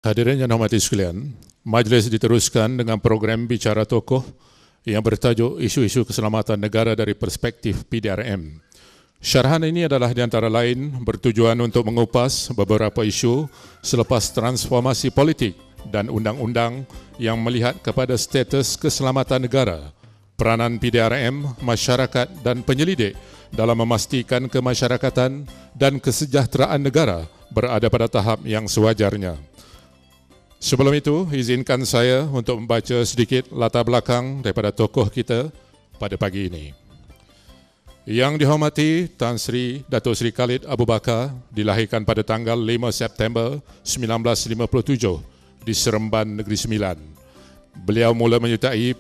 Hadirin yang hormati sekalian, majlis diteruskan dengan program Bicara Tokoh yang bertajuk Isu-isu Keselamatan Negara dari Perspektif PDRM. Syarahan ini adalah di antara lain bertujuan untuk mengupas beberapa isu selepas transformasi politik dan undang-undang yang melihat kepada status keselamatan negara, peranan PDRM, masyarakat dan penyelidik dalam memastikan kemasyarakatan dan kesejahteraan negara berada pada tahap yang sewajarnya. Sebelum itu, izinkan saya untuk membaca sedikit latar belakang daripada tokoh kita pada pagi ini. Yang dihormati Tan Sri Datuk Seri Khalid Abu Bakar dilahirkan pada tanggal 5 September 1957 di Seremban, Negeri Sembilan. Beliau mula menyertai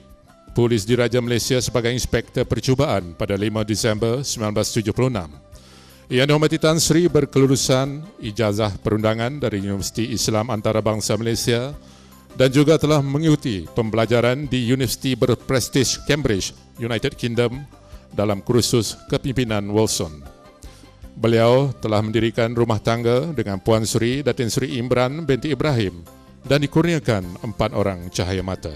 Polis Diraja Malaysia sebagai Inspektor Percubaan pada 5 Disember 1976. Yang dihormati Tan Sri berkelulusan ijazah perundangan dari Universiti Islam Antarabangsa Malaysia dan juga telah mengikuti pembelajaran di Universiti berprestij Cambridge, United Kingdom dalam kursus kepimpinan Wilson. Beliau telah mendirikan rumah tangga dengan Puan Sri Datin Sri Imran binti Ibrahim dan dikurniakan 4 orang cahaya mata.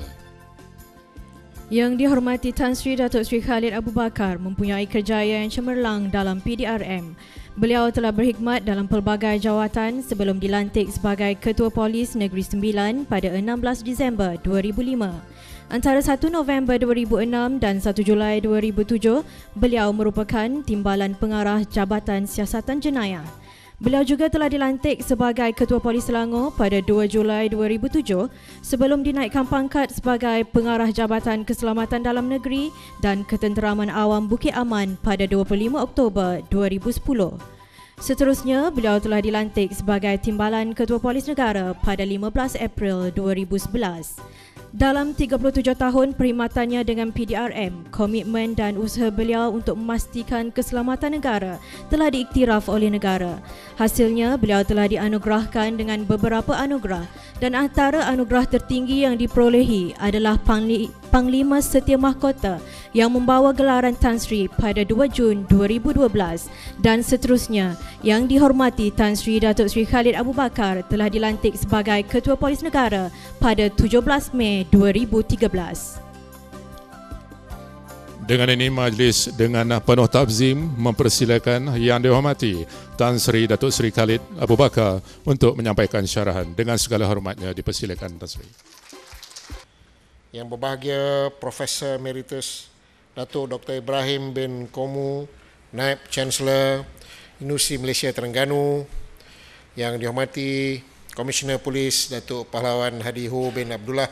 Yang dihormati Tan Sri Datuk Seri Khalid Abu Bakar mempunyai kerjaya yang cemerlang dalam PDRM. Beliau telah berkhidmat dalam pelbagai jawatan sebelum dilantik sebagai Ketua Polis Negeri Sembilan pada 16 Disember 2005. Antara 1 November 2006 dan 1 Julai 2007, beliau merupakan Timbalan Pengarah Jabatan Siasatan Jenayah. Beliau juga telah dilantik sebagai Ketua Polis Selangor pada 2 Julai 2007 sebelum dinaikkan pangkat sebagai Pengarah Jabatan Keselamatan Dalam Negeri dan Ketenteraman Awam Bukit Aman pada 25 Oktober 2010. Seterusnya, beliau telah dilantik sebagai Timbalan Ketua Polis Negara pada 15 April 2011. Dalam 37 tahun perkhidmatannya dengan PDRM, komitmen dan usaha beliau untuk memastikan keselamatan negara telah diiktiraf oleh negara. Hasilnya, beliau telah dianugerahkan dengan beberapa anugerah dan antara anugerah tertinggi yang diperolehi adalah Panglima Setia Mahkota yang membawa gelaran Tan Sri pada 2 Jun 2012 dan seterusnya. Yang dihormati Tan Sri Datuk Seri Khalid Abu Bakar telah dilantik sebagai Ketua Polis Negara pada 17 Mei 2013. Dengan ini, majlis dengan penuh takzim mempersilakan Yang dihormati Tan Sri Datuk Seri Khalid Abu Bakar untuk menyampaikan syarahan. Dengan segala hormatnya dipersilakan Tan Sri. Yang berbahagia Profesor Emeritus Datuk Dr. Ibrahim bin Komu, Naib Chancellor Universiti Malaysia Terengganu, yang dihormati Komisioner Polis Datuk Pahlawan Hadi Ho bin Abdullah,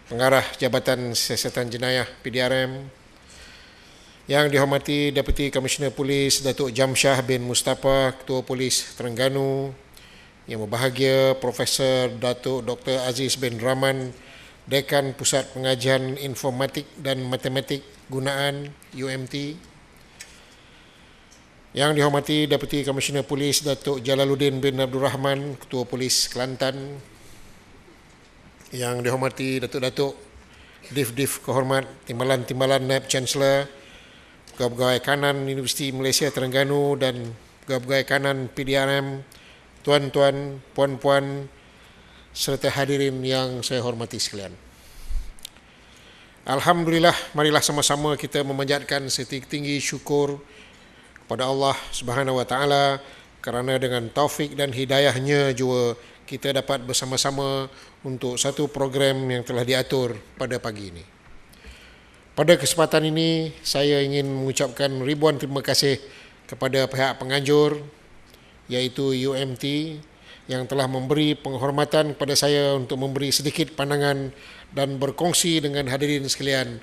Pengarah Jabatan Siasatan Jenayah PDRM, yang dihormati Deputi Komisioner Polis Datuk Jamsyah bin Mustafa, Ketua Polis Terengganu, yang berbahagia Profesor Datuk Dr. Aziz bin Rahman, Dekan Pusat Pengajian Informatik dan Matematik Gunaan UMT, yang dihormati Deputi Komisioner Polis Datuk Jalaluddin bin Abdul Rahman, Ketua Polis Kelantan, yang dihormati Datuk-Datuk Div-Div Kehormat, Timbalan-Timbalan Naib Chancellor, Pegawai Kanan Universiti Malaysia Terengganu dan Pegawai Kanan PDRM, tuan-tuan, puan-puan, serta hadirin yang saya hormati sekalian. Alhamdulillah, marilah sama-sama kita memanjatkan setinggi-tinggi syukur kepada Allah Subhanahu Wa Taala kerana dengan taufik dan hidayahnya juga kita dapat bersama-sama untuk satu program yang telah diatur pada pagi ini. Pada kesempatan ini, saya ingin mengucapkan ribuan terima kasih kepada pihak penganjur iaitu UMT yang telah memberi penghormatan kepada saya untuk memberi sedikit pandangan dan berkongsi dengan hadirin sekalian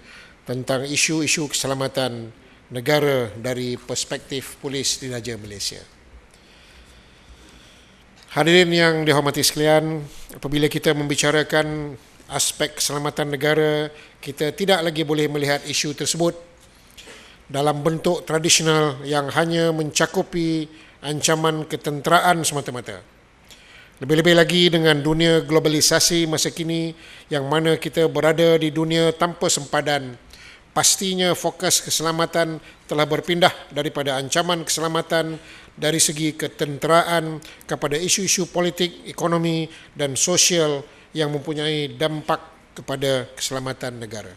tentang isu-isu keselamatan negara dari perspektif Polis Diraja Malaysia. Hadirin yang dihormati sekalian, apabila kita membicarakan aspek keselamatan negara, kita tidak lagi boleh melihat isu tersebut dalam bentuk tradisional yang hanya mencakupi ancaman ketenteraan semata-mata. Lebih-lebih lagi dengan dunia globalisasi masa kini yang mana kita berada di dunia tanpa sempadan, pastinya fokus keselamatan telah berpindah daripada ancaman keselamatan dari segi ketenteraan kepada isu-isu politik, ekonomi dan sosial yang mempunyai dampak kepada keselamatan negara.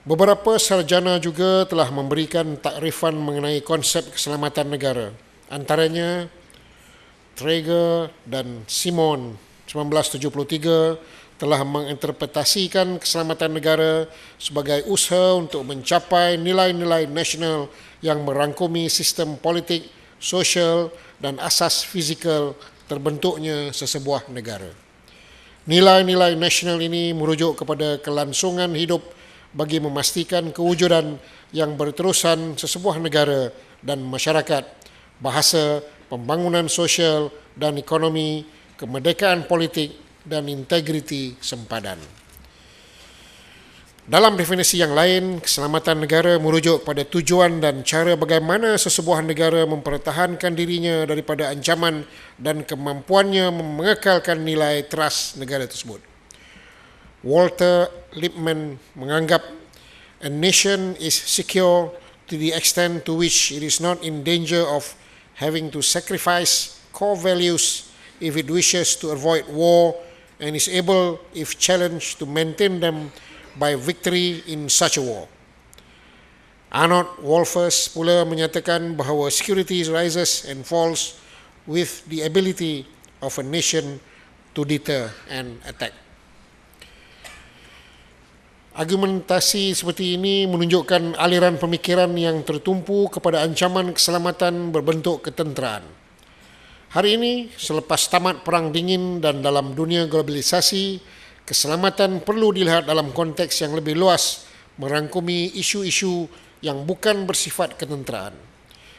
Beberapa sarjana juga telah memberikan takrifan mengenai konsep keselamatan negara. Antaranya Traeger dan Simon 1973 telah menginterpretasikan keselamatan negara sebagai usaha untuk mencapai nilai-nilai nasional yang merangkumi sistem politik, sosial dan asas fizikal terbentuknya sesebuah negara. Nilai-nilai nasional ini merujuk kepada kelangsungan hidup bagi memastikan kewujudan yang berterusan sesebuah negara dan masyarakat, bahasa, pembangunan sosial dan ekonomi, kemerdekaan politik dan integriti sempadan. Dalam definisi yang lain, keselamatan negara merujuk pada tujuan dan cara bagaimana sesebuah negara mempertahankan dirinya daripada ancaman dan kemampuannya mengekalkan nilai teras negara tersebut. Walter Lippmann menganggap a nation is secure to the extent to which it is not in danger of having to sacrifice core values if it wishes to avoid war and is able, if challenged, to maintain them by victory in such a war. Arnold Wolfers pula menyatakan bahawa security rises and falls with the ability of a nation to deter an attack. Argumentasi seperti ini menunjukkan aliran pemikiran yang tertumpu kepada ancaman keselamatan berbentuk ketenteraan. Hari ini, selepas tamat Perang Dingin dan dalam dunia globalisasi, keselamatan perlu dilihat dalam konteks yang lebih luas, merangkumi isu-isu yang bukan bersifat ketenteraan.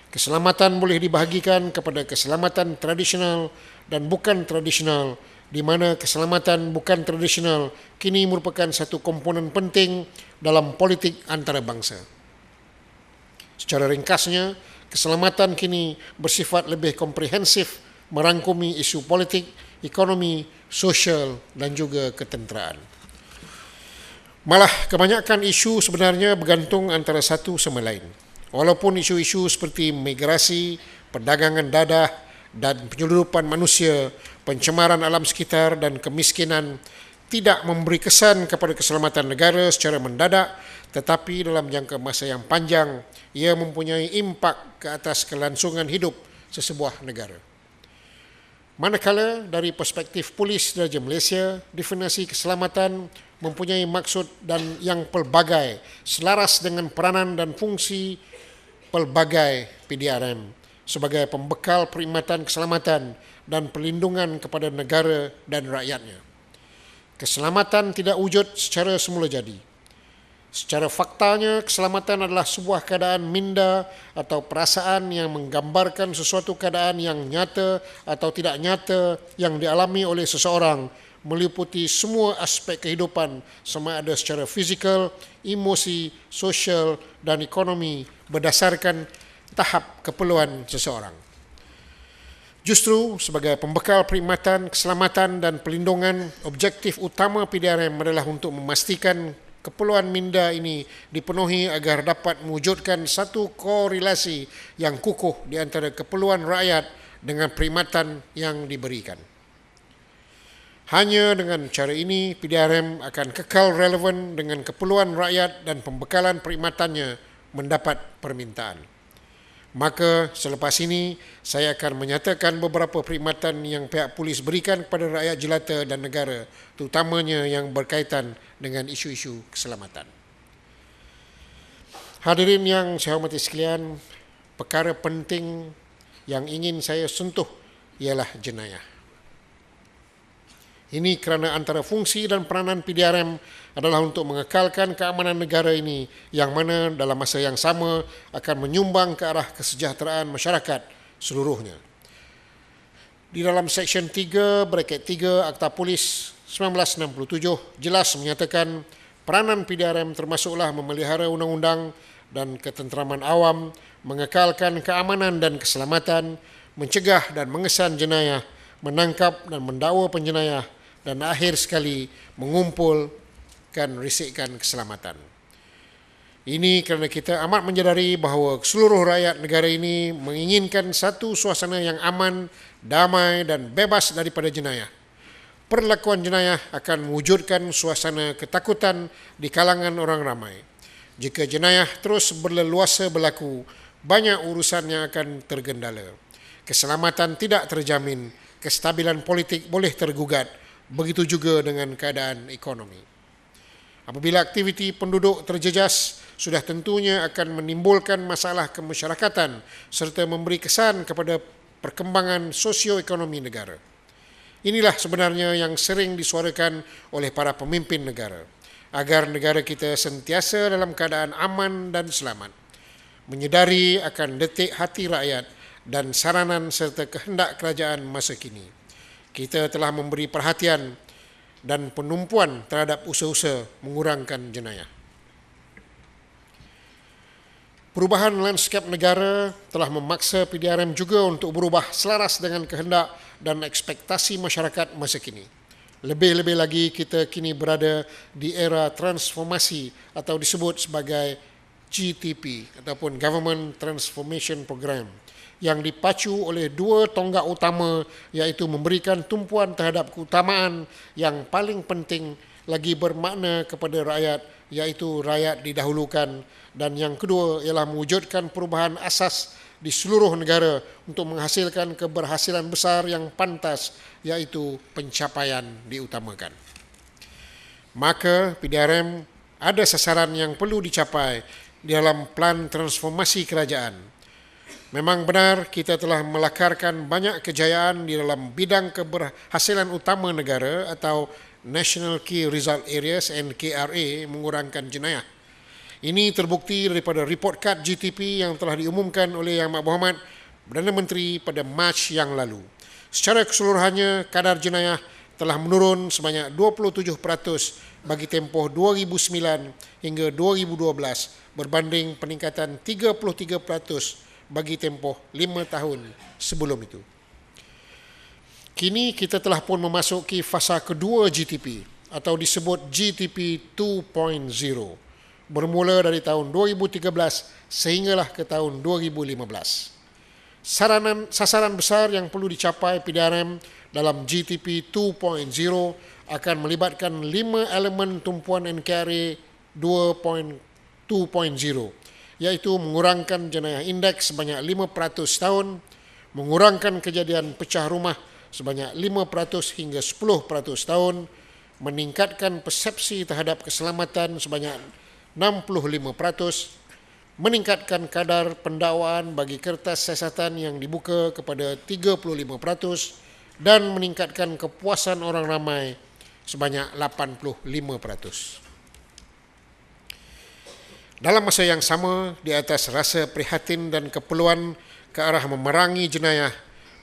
Keselamatan boleh dibahagikan kepada keselamatan tradisional dan bukan tradisional, di mana keselamatan bukan tradisional kini merupakan satu komponen penting dalam politik antarabangsa. Secara ringkasnya, keselamatan kini bersifat lebih komprehensif, merangkumi isu politik, ekonomi, sosial dan juga ketenteraan. Malah kebanyakan isu sebenarnya bergantung antara satu sama lain. Walaupun isu-isu seperti migrasi, perdagangan dadah dan penyeludupan manusia, pencemaran alam sekitar dan kemiskinan tidak memberi kesan kepada keselamatan negara secara mendadak, tetapi dalam jangka masa yang panjang, ia mempunyai impak ke atas kelangsungan hidup sesebuah negara. Manakala dari perspektif Polis Diraja Malaysia, definisi keselamatan mempunyai maksud dan yang pelbagai, selaras dengan peranan dan fungsi pelbagai PDRM sebagai pembekal perkhidmatan keselamatan dan perlindungan kepada negara dan rakyatnya. Keselamatan tidak wujud secara semula jadi. Secara faktanya, keselamatan adalah sebuah keadaan minda atau perasaan yang menggambarkan sesuatu keadaan yang nyata atau tidak nyata yang dialami oleh seseorang, meliputi semua aspek kehidupan sama ada secara fizikal, emosi, sosial dan ekonomi berdasarkan tahap keperluan seseorang. Justru sebagai pembekal perkhidmatan, keselamatan dan perlindungan, objektif utama PDRM adalah untuk memastikan keperluan minda ini dipenuhi agar dapat mewujudkan satu korelasi yang kukuh di antara keperluan rakyat dengan perkhidmatan yang diberikan. Hanya dengan cara ini, PDRM akan kekal relevan dengan keperluan rakyat dan pembekalan perkhidmatannya mendapat permintaan. Maka selepas ini, saya akan menyatakan beberapa perkhidmatan yang pihak polis berikan kepada rakyat jelata dan negara, terutamanya yang berkaitan dengan isu-isu keselamatan. Hadirin yang saya hormati sekalian, perkara penting yang ingin saya sentuh ialah jenayah. Ini kerana antara fungsi dan peranan PDRM adalah untuk mengekalkan keamanan negara ini yang mana dalam masa yang sama akan menyumbang ke arah kesejahteraan masyarakat seluruhnya. Di dalam Seksyen 3, Braket 3 Akta Polis 1967 jelas menyatakan peranan PDRM termasuklah memelihara undang-undang dan ketenteraman awam, mengekalkan keamanan dan keselamatan, mencegah dan mengesan jenayah, menangkap dan mendakwa penjenayah, dan akhir sekali mengumpulkan risikan keselamatan. Ini kerana kita amat menyadari bahawa seluruh rakyat negara ini menginginkan satu suasana yang aman, damai dan bebas daripada jenayah. Perlakuan jenayah akan mewujudkan suasana ketakutan di kalangan orang ramai. Jika jenayah terus berleluasa berlaku, banyak urusan yang akan tergendala. Keselamatan tidak terjamin, kestabilan politik boleh tergugat, begitu juga dengan keadaan ekonomi. Apabila aktiviti penduduk terjejas, sudah tentunya akan menimbulkan masalah kemasyarakatan serta memberi kesan kepada perkembangan sosioekonomi negara. Inilah sebenarnya yang sering disuarakan oleh para pemimpin negara, agar negara kita sentiasa dalam keadaan aman dan selamat, menyedari akan detik hati rakyat dan saranan serta kehendak kerajaan masa kini. Kita telah memberi perhatian dan penumpuan terhadap usaha-usaha mengurangkan jenayah. Perubahan lanskap negara telah memaksa PDRM juga untuk berubah selaras dengan kehendak dan ekspektasi masyarakat masa kini. Lebih-lebih lagi kita kini berada di era transformasi atau disebut sebagai GTP ataupun Government Transformation Program yang dipacu oleh dua tonggak utama, iaitu memberikan tumpuan terhadap keutamaan yang paling penting lagi bermakna kepada rakyat, iaitu rakyat didahulukan, dan yang kedua ialah mewujudkan perubahan asas di seluruh negara untuk menghasilkan keberhasilan besar yang pantas, iaitu pencapaian diutamakan. Maka PDRM ada sasaran yang perlu dicapai di dalam plan transformasi kerajaan. Memang benar kita telah melakarkan banyak kejayaan di dalam bidang keberhasilan utama negara atau National Key Result Areas NKRA, mengurangkan jenayah. Ini terbukti daripada report kad GTP yang telah diumumkan oleh Yang Berhormat Perdana Menteri pada Mac yang lalu. Secara keseluruhannya, kadar jenayah telah menurun sebanyak 27% bagi tempoh 2009 hingga 2012 berbanding peningkatan 33% bagi tempoh 5 tahun sebelum itu. Kini kita telah pun memasuki fasa kedua GTP atau disebut GTP 2.0. Bermula dari tahun 2013 sehinggalah ke tahun 2015. Sasaran besar yang perlu dicapai PDRM dalam GTP 2.0 akan melibatkan 5 elemen tumpuan NKRA 2.0, iaitu mengurangkan jenayah indeks sebanyak 5% tahun, mengurangkan kejadian pecah rumah sebanyak 5% hingga 10% tahun, meningkatkan persepsi terhadap keselamatan sebanyak 65%, meningkatkan kadar pendakwaan bagi kertas siasatan yang dibuka kepada 35%, dan meningkatkan kepuasan orang ramai sebanyak 85%. Dalam masa yang sama, di atas rasa prihatin dan keperluan ke arah memerangi jenayah,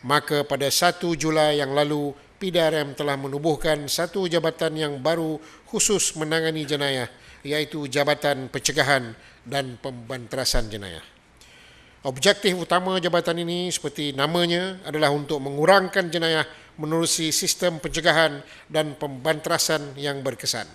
maka pada 1 Julai yang lalu, PDRM telah menubuhkan satu jabatan yang baru khusus menangani jenayah, iaitu Jabatan Pencegahan dan Pembanterasan Jenayah. Objektif utama jabatan ini seperti namanya adalah untuk mengurangkan jenayah menerusi sistem pencegahan dan pembanterasan yang berkesan.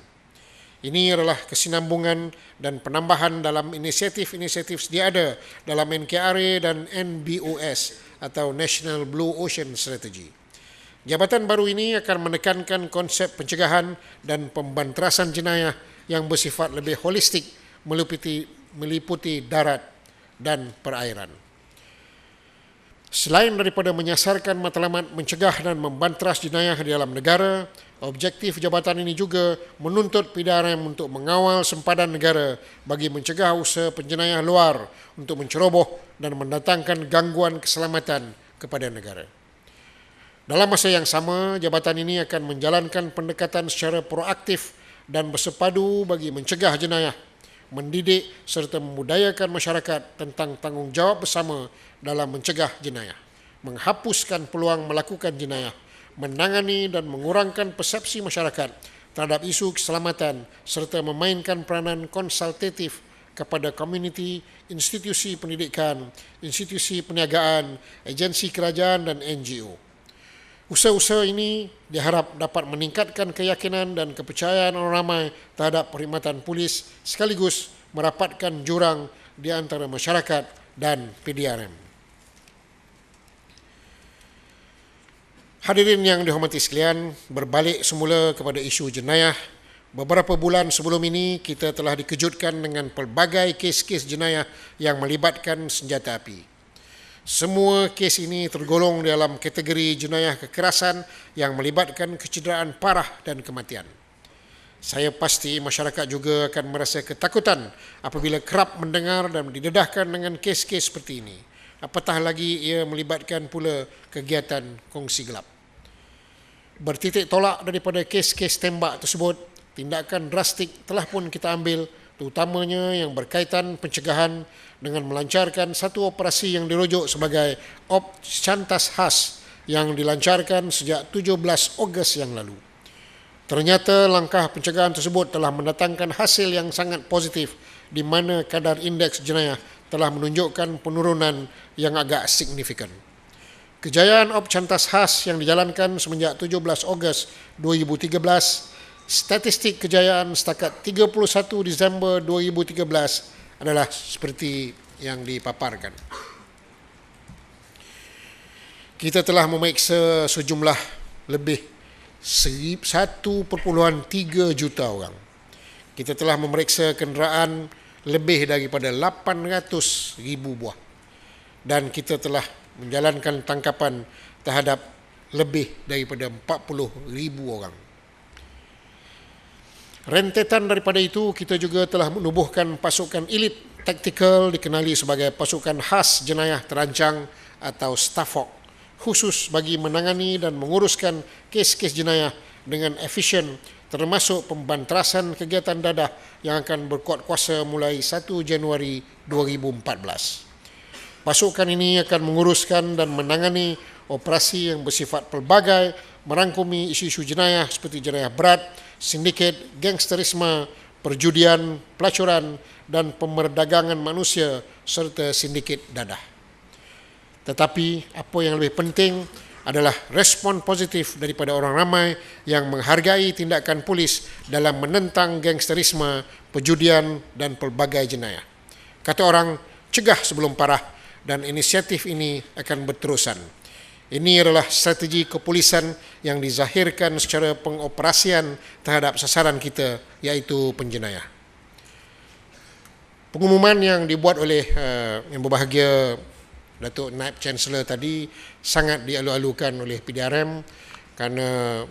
Ini adalah kesinambungan dan penambahan dalam inisiatif-inisiatif sedia ada dalam NKRA dan NBOS atau National Blue Ocean Strategy. Jabatan baru ini akan menekankan konsep pencegahan dan pembanterasan jenayah yang bersifat lebih holistik, meliputi darat dan perairan. Selain daripada menyasarkan matlamat mencegah dan membanteras jenayah di dalam negara, objektif jabatan ini juga menuntut PDRM untuk mengawal sempadan negara bagi mencegah usaha penjenayah luar untuk menceroboh dan mendatangkan gangguan keselamatan kepada negara. Dalam masa yang sama, jabatan ini akan menjalankan pendekatan secara proaktif dan bersepadu bagi mencegah jenayah, mendidik serta memudayakan masyarakat tentang tanggungjawab bersama dalam mencegah jenayah, menghapuskan peluang melakukan jenayah, menangani dan mengurangkan persepsi masyarakat terhadap isu keselamatan serta memainkan peranan konsultatif kepada komuniti, institusi pendidikan, institusi perniagaan, agensi kerajaan dan NGO. Usaha-usaha ini diharap dapat meningkatkan keyakinan dan kepercayaan orang ramai terhadap perkhidmatan polis sekaligus merapatkan jurang di antara masyarakat dan PDRM. Hadirin yang dihormati sekalian, berbalik semula kepada isu jenayah. Beberapa bulan sebelum ini, kita telah dikejutkan dengan pelbagai kes-kes jenayah yang melibatkan senjata api. Semua kes ini tergolong dalam kategori jenayah kekerasan yang melibatkan kecederaan parah dan kematian. Saya pasti masyarakat juga akan merasa ketakutan apabila kerap mendengar dan didedahkan dengan kes-kes seperti ini. Apatah lagi ia melibatkan pula kegiatan kongsi gelap. Bertitik tolak daripada kes-kes tembak tersebut, tindakan drastik telah pun kita ambil, terutamanya yang berkaitan pencegahan dengan melancarkan satu operasi yang dirujuk sebagai Op Chantas Khas yang dilancarkan sejak 17 Ogos yang lalu. Ternyata langkah pencegahan tersebut telah mendatangkan hasil yang sangat positif, di mana kadar indeks jenayah telah menunjukkan penurunan yang agak signifikan. Kejayaan Op Chantas Khas yang dijalankan semenjak 17 Ogos 2013, statistik kejayaan setakat 31 Disember 2013 adalah seperti yang dipaparkan. Kita telah memeriksa sejumlah lebih 1.3 juta orang. Kita telah memeriksa kenderaan lebih daripada 800,000 buah. Dan kita telah menjalankan tangkapan terhadap lebih daripada 40,000 orang. Rentetan daripada itu, kita juga telah menubuhkan pasukan elit taktikal dikenali sebagai pasukan khas jenayah terancang atau Stafok, khusus bagi menangani dan menguruskan kes-kes jenayah dengan efisien, termasuk pembantrasan kegiatan dadah yang akan berkuat kuasa mulai 1 Januari 2014. Pasukan ini akan menguruskan dan menangani operasi yang bersifat pelbagai, merangkumi isu-isu jenayah seperti jenayah berat, sindiket, gangsterisme, perjudian, pelacuran dan pemerdagangan manusia serta sindiket dadah. Tetapi apa yang lebih penting adalah respon positif daripada orang ramai yang menghargai tindakan polis dalam menentang gangsterisme, perjudian dan pelbagai jenayah. Kata orang, cegah sebelum parah, dan inisiatif ini akan berterusan. Ini adalah strategi kepolisian yang dizahirkan secara pengoperasian terhadap sasaran kita, iaitu penjenayah. Pengumuman yang dibuat oleh yang berbahagia Datuk Naib Chancellor tadi sangat dialu-alukan oleh PDRM kerana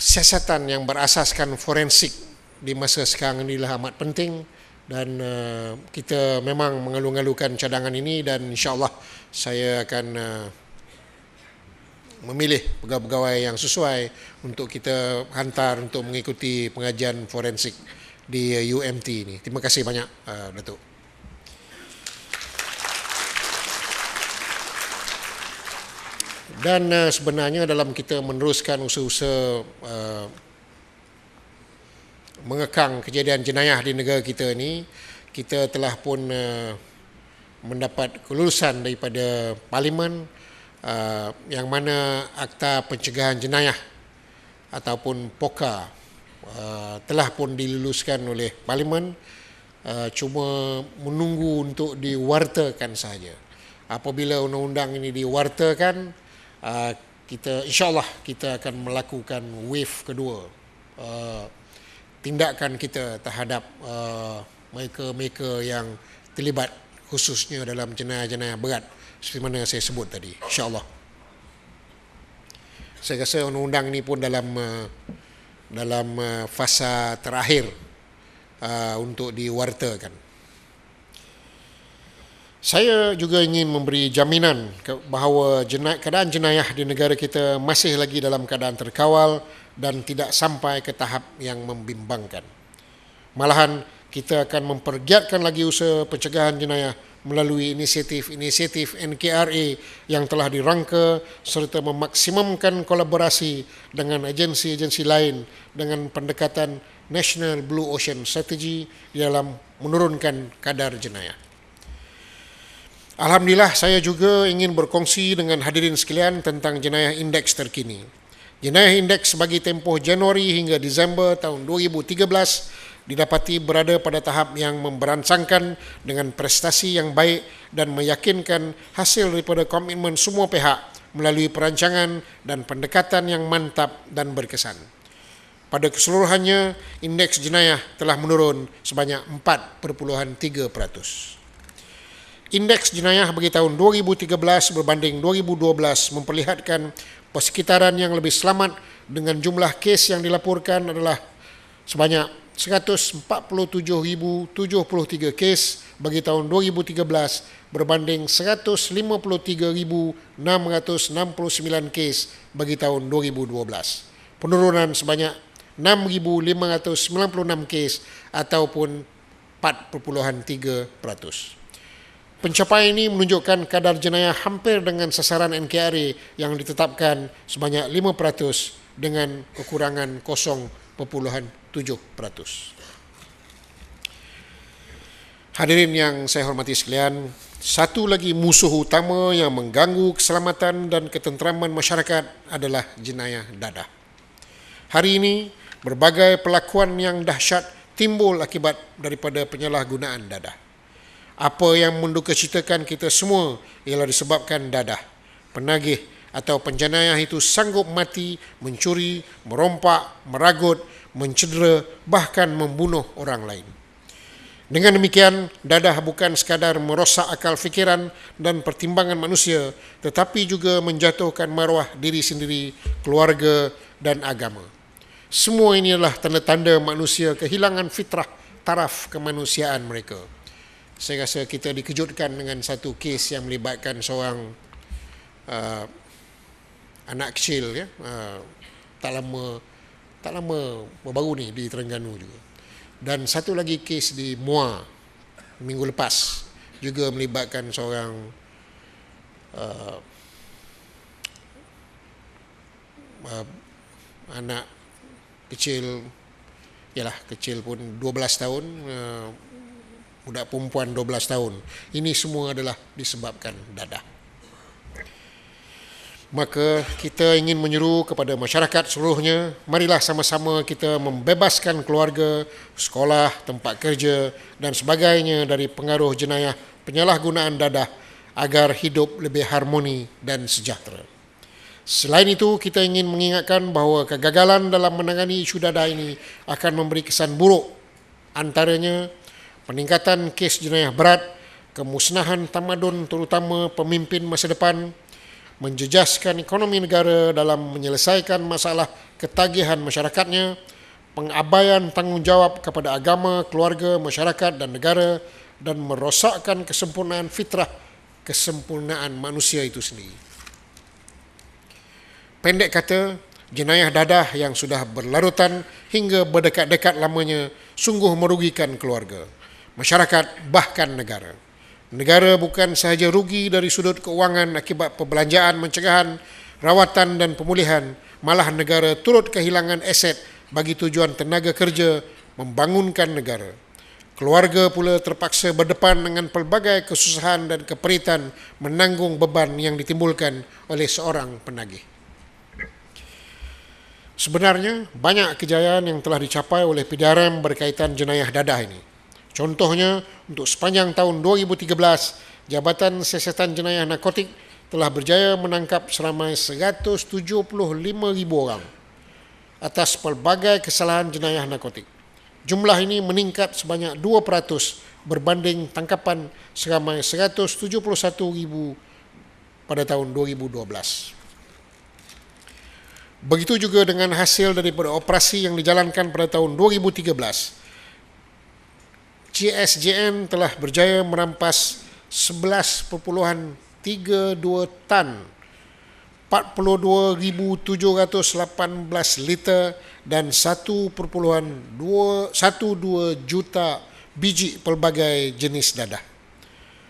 siasatan yang berasaskan forensik di masa sekarang inilah amat penting. Dan kita memang mengalu-alukan cadangan ini, dan insya-Allah saya akan memilih pegawai-pegawai yang sesuai untuk kita hantar untuk mengikuti pengajian forensik di UMT ini. Terima kasih banyak, Datuk. Dan sebenarnya dalam kita meneruskan usaha-usaha mengekang kejadian jenayah di negara kita ini, kita telah pun mendapat kelulusan daripada Parlimen yang mana Akta Pencegahan Jenayah ataupun POKA telah pun diluluskan oleh Parlimen, cuma menunggu untuk diwartakan sahaja. Apabila undang-undang ini diwartakan, kita insya-Allah kita akan melakukan wave kedua tindakan kita terhadap mereka-mereka yang terlibat khususnya dalam jenayah-jenayah berat seperti mana saya sebut tadi, insya-Allah. Saya rasa undang-undang ini pun dalam fasa terakhir untuk diwartakan. Saya juga ingin memberi jaminan bahawa keadaan jenayah di negara kita masih lagi dalam keadaan terkawal dan tidak sampai ke tahap yang membimbangkan. Malahan, kita akan mempergiatkan lagi usaha pencegahan jenayah melalui inisiatif NKRA yang telah dirangka serta memaksimumkan kolaborasi dengan agensi-agensi lain dengan pendekatan National Blue Ocean Strategy dalam menurunkan kadar jenayah. Alhamdulillah, saya juga ingin berkongsi dengan hadirin sekalian tentang jenayah indeks terkini. Jenayah indeks bagi tempoh Januari hingga Disember tahun 2013 didapati berada pada tahap yang memberansangkan dengan prestasi yang baik dan meyakinkan hasil daripada komitmen semua pihak melalui perancangan dan pendekatan yang mantap dan berkesan. Pada keseluruhannya, indeks jenayah telah menurun sebanyak 4.3%. Indeks jenayah bagi tahun 2013 berbanding 2012 memperlihatkan persekitaran yang lebih selamat dengan jumlah kes yang dilaporkan adalah sebanyak 147,073 kes bagi tahun 2013 berbanding 153,669 kes bagi tahun 2012. Penurunan sebanyak 6,596 kes ataupun 4.3%. Pencapaian ini menunjukkan kadar jenayah hampir dengan sasaran NKRI yang ditetapkan sebanyak 5% dengan kekurangan 0.7%. Hadirin yang saya hormati sekalian, satu lagi musuh utama yang mengganggu keselamatan dan ketenteraman masyarakat adalah jenayah dadah. Hari ini, berbagai pelakuan yang dahsyat timbul akibat daripada penyalahgunaan dadah. Apa yang mendukacitakan kita semua ialah disebabkan dadah. Penagih atau penjenayah itu sanggup mati, mencuri, merompak, meragut, mencedera, bahkan membunuh orang lain. Dengan demikian, dadah bukan sekadar merosak akal fikiran dan pertimbangan manusia, tetapi juga menjatuhkan maruah diri sendiri, keluarga dan agama. Semua ini adalah tanda-tanda manusia kehilangan fitrah taraf kemanusiaan mereka. Saya rasa kita dikejutkan dengan satu kes yang melibatkan seorang anak kecil, ya, tak lama baru ni di Terengganu juga. Dan satu lagi kes di Muar minggu lepas juga melibatkan seorang anak kecil, ialah kecil pun 12 tahun, budak perempuan 12 tahun. Ini semua adalah disebabkan dadah. Maka kita ingin menyeru kepada masyarakat seluruhnya, marilah sama-sama kita membebaskan keluarga, sekolah, tempat kerja dan sebagainya dari pengaruh jenayah penyalahgunaan dadah agar hidup lebih harmoni dan sejahtera. Selain itu, kita ingin mengingatkan bahawa kegagalan dalam menangani isu dadah ini akan memberi kesan buruk, antaranya peningkatan kes jenayah berat, kemusnahan tamadun terutama pemimpin masa depan, menjejaskan ekonomi negara dalam menyelesaikan masalah ketagihan masyarakatnya, pengabaian tanggungjawab kepada agama, keluarga, masyarakat dan negara, dan merosakkan kesempurnaan fitrah, kesempurnaan manusia itu sendiri. Pendek kata, jenayah dadah yang sudah berlarutan hingga berdekat-dekat lamanya sungguh merugikan keluarga, masyarakat, bahkan negara. Negara bukan sahaja rugi dari sudut keuangan akibat perbelanjaan pencegahan, rawatan dan pemulihan, malah negara turut kehilangan aset bagi tujuan tenaga kerja membangunkan negara. Keluarga pula terpaksa berdepan dengan pelbagai kesusahan dan keperitan menanggung beban yang ditimbulkan oleh seorang penagih. Sebenarnya, banyak kejayaan yang telah dicapai oleh PDRM berkaitan jenayah dadah ini. Contohnya, untuk sepanjang tahun 2013, Jabatan Siasatan Jenayah Narkotik telah berjaya menangkap seramai 175,000 orang atas pelbagai kesalahan jenayah narkotik. Jumlah ini meningkat sebanyak 2% berbanding tangkapan seramai 171,000 pada tahun 2012. Begitu juga dengan hasil daripada operasi yang dijalankan pada tahun 2013. GSJN telah berjaya merampas 11.32 tan, 42,718 liter dan 1.12 juta biji pelbagai jenis dadah.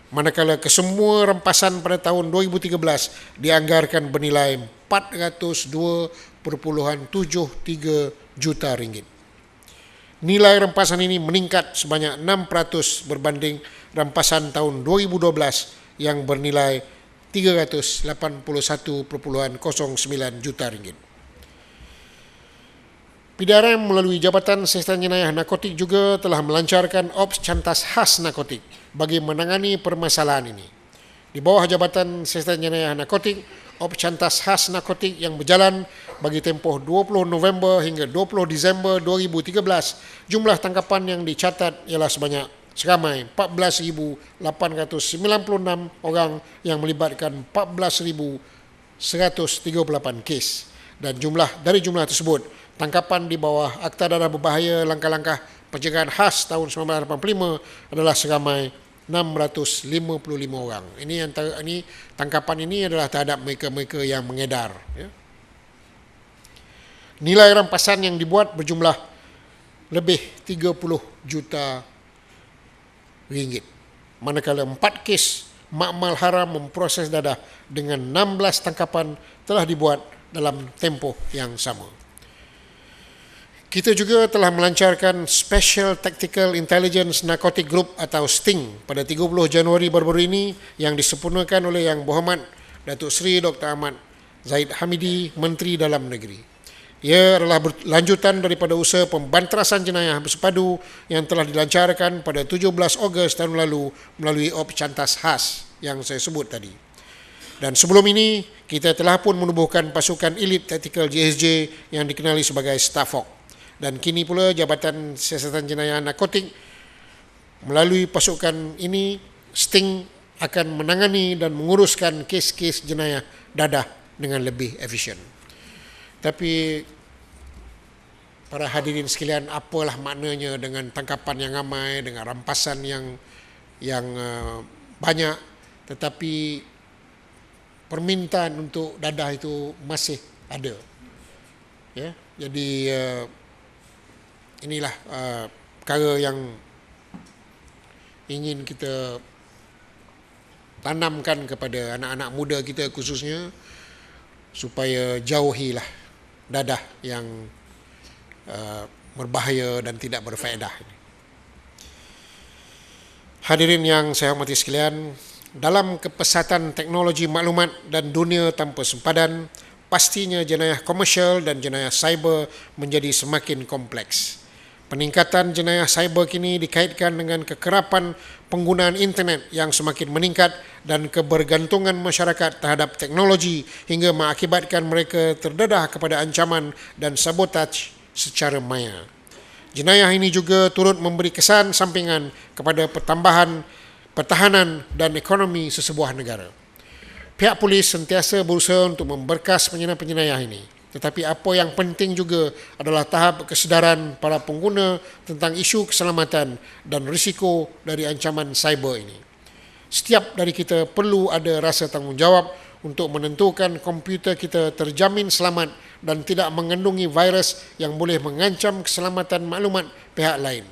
Manakala kesemua rampasan pada tahun 2013 dianggarkan bernilai 402.73 juta ringgit. Nilai rampasan ini meningkat sebanyak 6% berbanding rampasan tahun 2012 yang bernilai 381.09 juta ringgit. PDRM melalui Jabatan Siasatan Jenayah Narkotik juga telah melancarkan Ops Cantas Khas Narkotik bagi menangani permasalahan ini. Di bawah Jabatan Siasatan Jenayah Narkotik, Ops Cantas Khas Narkotik yang berjalan bagi tempoh 20 November hingga 20 Disember 2013, jumlah tangkapan yang dicatat ialah seramai 14,896 orang yang melibatkan 14,138 kes. Dan dari jumlah tersebut, tangkapan di bawah Akta Dadah Berbahaya Langkah-Langkah Pencegahan Khas tahun 1985 adalah seramai 655 orang. Tangkapan ini adalah terhadap mereka-mereka yang mengedar. Ya. Nilai rampasan yang dibuat berjumlah lebih 30 juta ringgit. Manakala 4 kes makmal haram memproses dadah dengan 16 tangkapan telah dibuat dalam tempoh yang sama. Kita juga telah melancarkan Special Tactical Intelligence Narcotic Group atau STING pada 30 Januari baru-baru ini yang disempurnakan oleh Yang Berhormat Datuk Seri Dr. Ahmad Zahid Hamidi, Menteri Dalam Negeri. Ia adalah lanjutan daripada usaha pembantrasan jenayah bersepadu yang telah dilancarkan pada 17 Ogos tahun lalu melalui Ops Cantas Khas yang saya sebut tadi. Dan sebelum ini, kita telah pun menubuhkan pasukan elit tactical JSJ yang dikenali sebagai Starfog. Dan kini pula Jabatan Siasatan Jenayah Narkotik melalui pasukan ini, STING akan menangani dan menguruskan kes-kes jenayah dadah dengan lebih efisien. Tapi para hadirin sekalian, apalah maknanya dengan tangkapan yang ramai, dengan rampasan yang banyak, tetapi permintaan untuk dadah itu masih ada. Ya, jadi inilah perkara yang ingin kita tanamkan kepada anak-anak muda kita khususnya, supaya jauhilah dadah yang berbahaya dan tidak berfaedah. Hadirin yang saya hormati sekalian, dalam kepesatan teknologi maklumat dan dunia tanpa sempadan, pastinya jenayah komersial dan jenayah cyber menjadi semakin kompleks. Peningkatan jenayah cyber kini dikaitkan dengan kekerapan penggunaan internet yang semakin meningkat dan kebergantungan masyarakat terhadap teknologi hingga mengakibatkan mereka terdedah kepada ancaman dan sabotaj secara maya. Jenayah ini juga turut memberi kesan sampingan kepada pertahanan dan ekonomi sesebuah negara. Pihak polis sentiasa berusaha untuk memberkas penjenayah ini. Tetapi apa yang penting juga adalah tahap kesedaran para pengguna tentang isu keselamatan dan risiko dari ancaman cyber ini. Setiap dari kita perlu ada rasa tanggungjawab untuk menentukan komputer kita terjamin selamat dan tidak mengandungi virus yang boleh mengancam keselamatan maklumat pihak lain.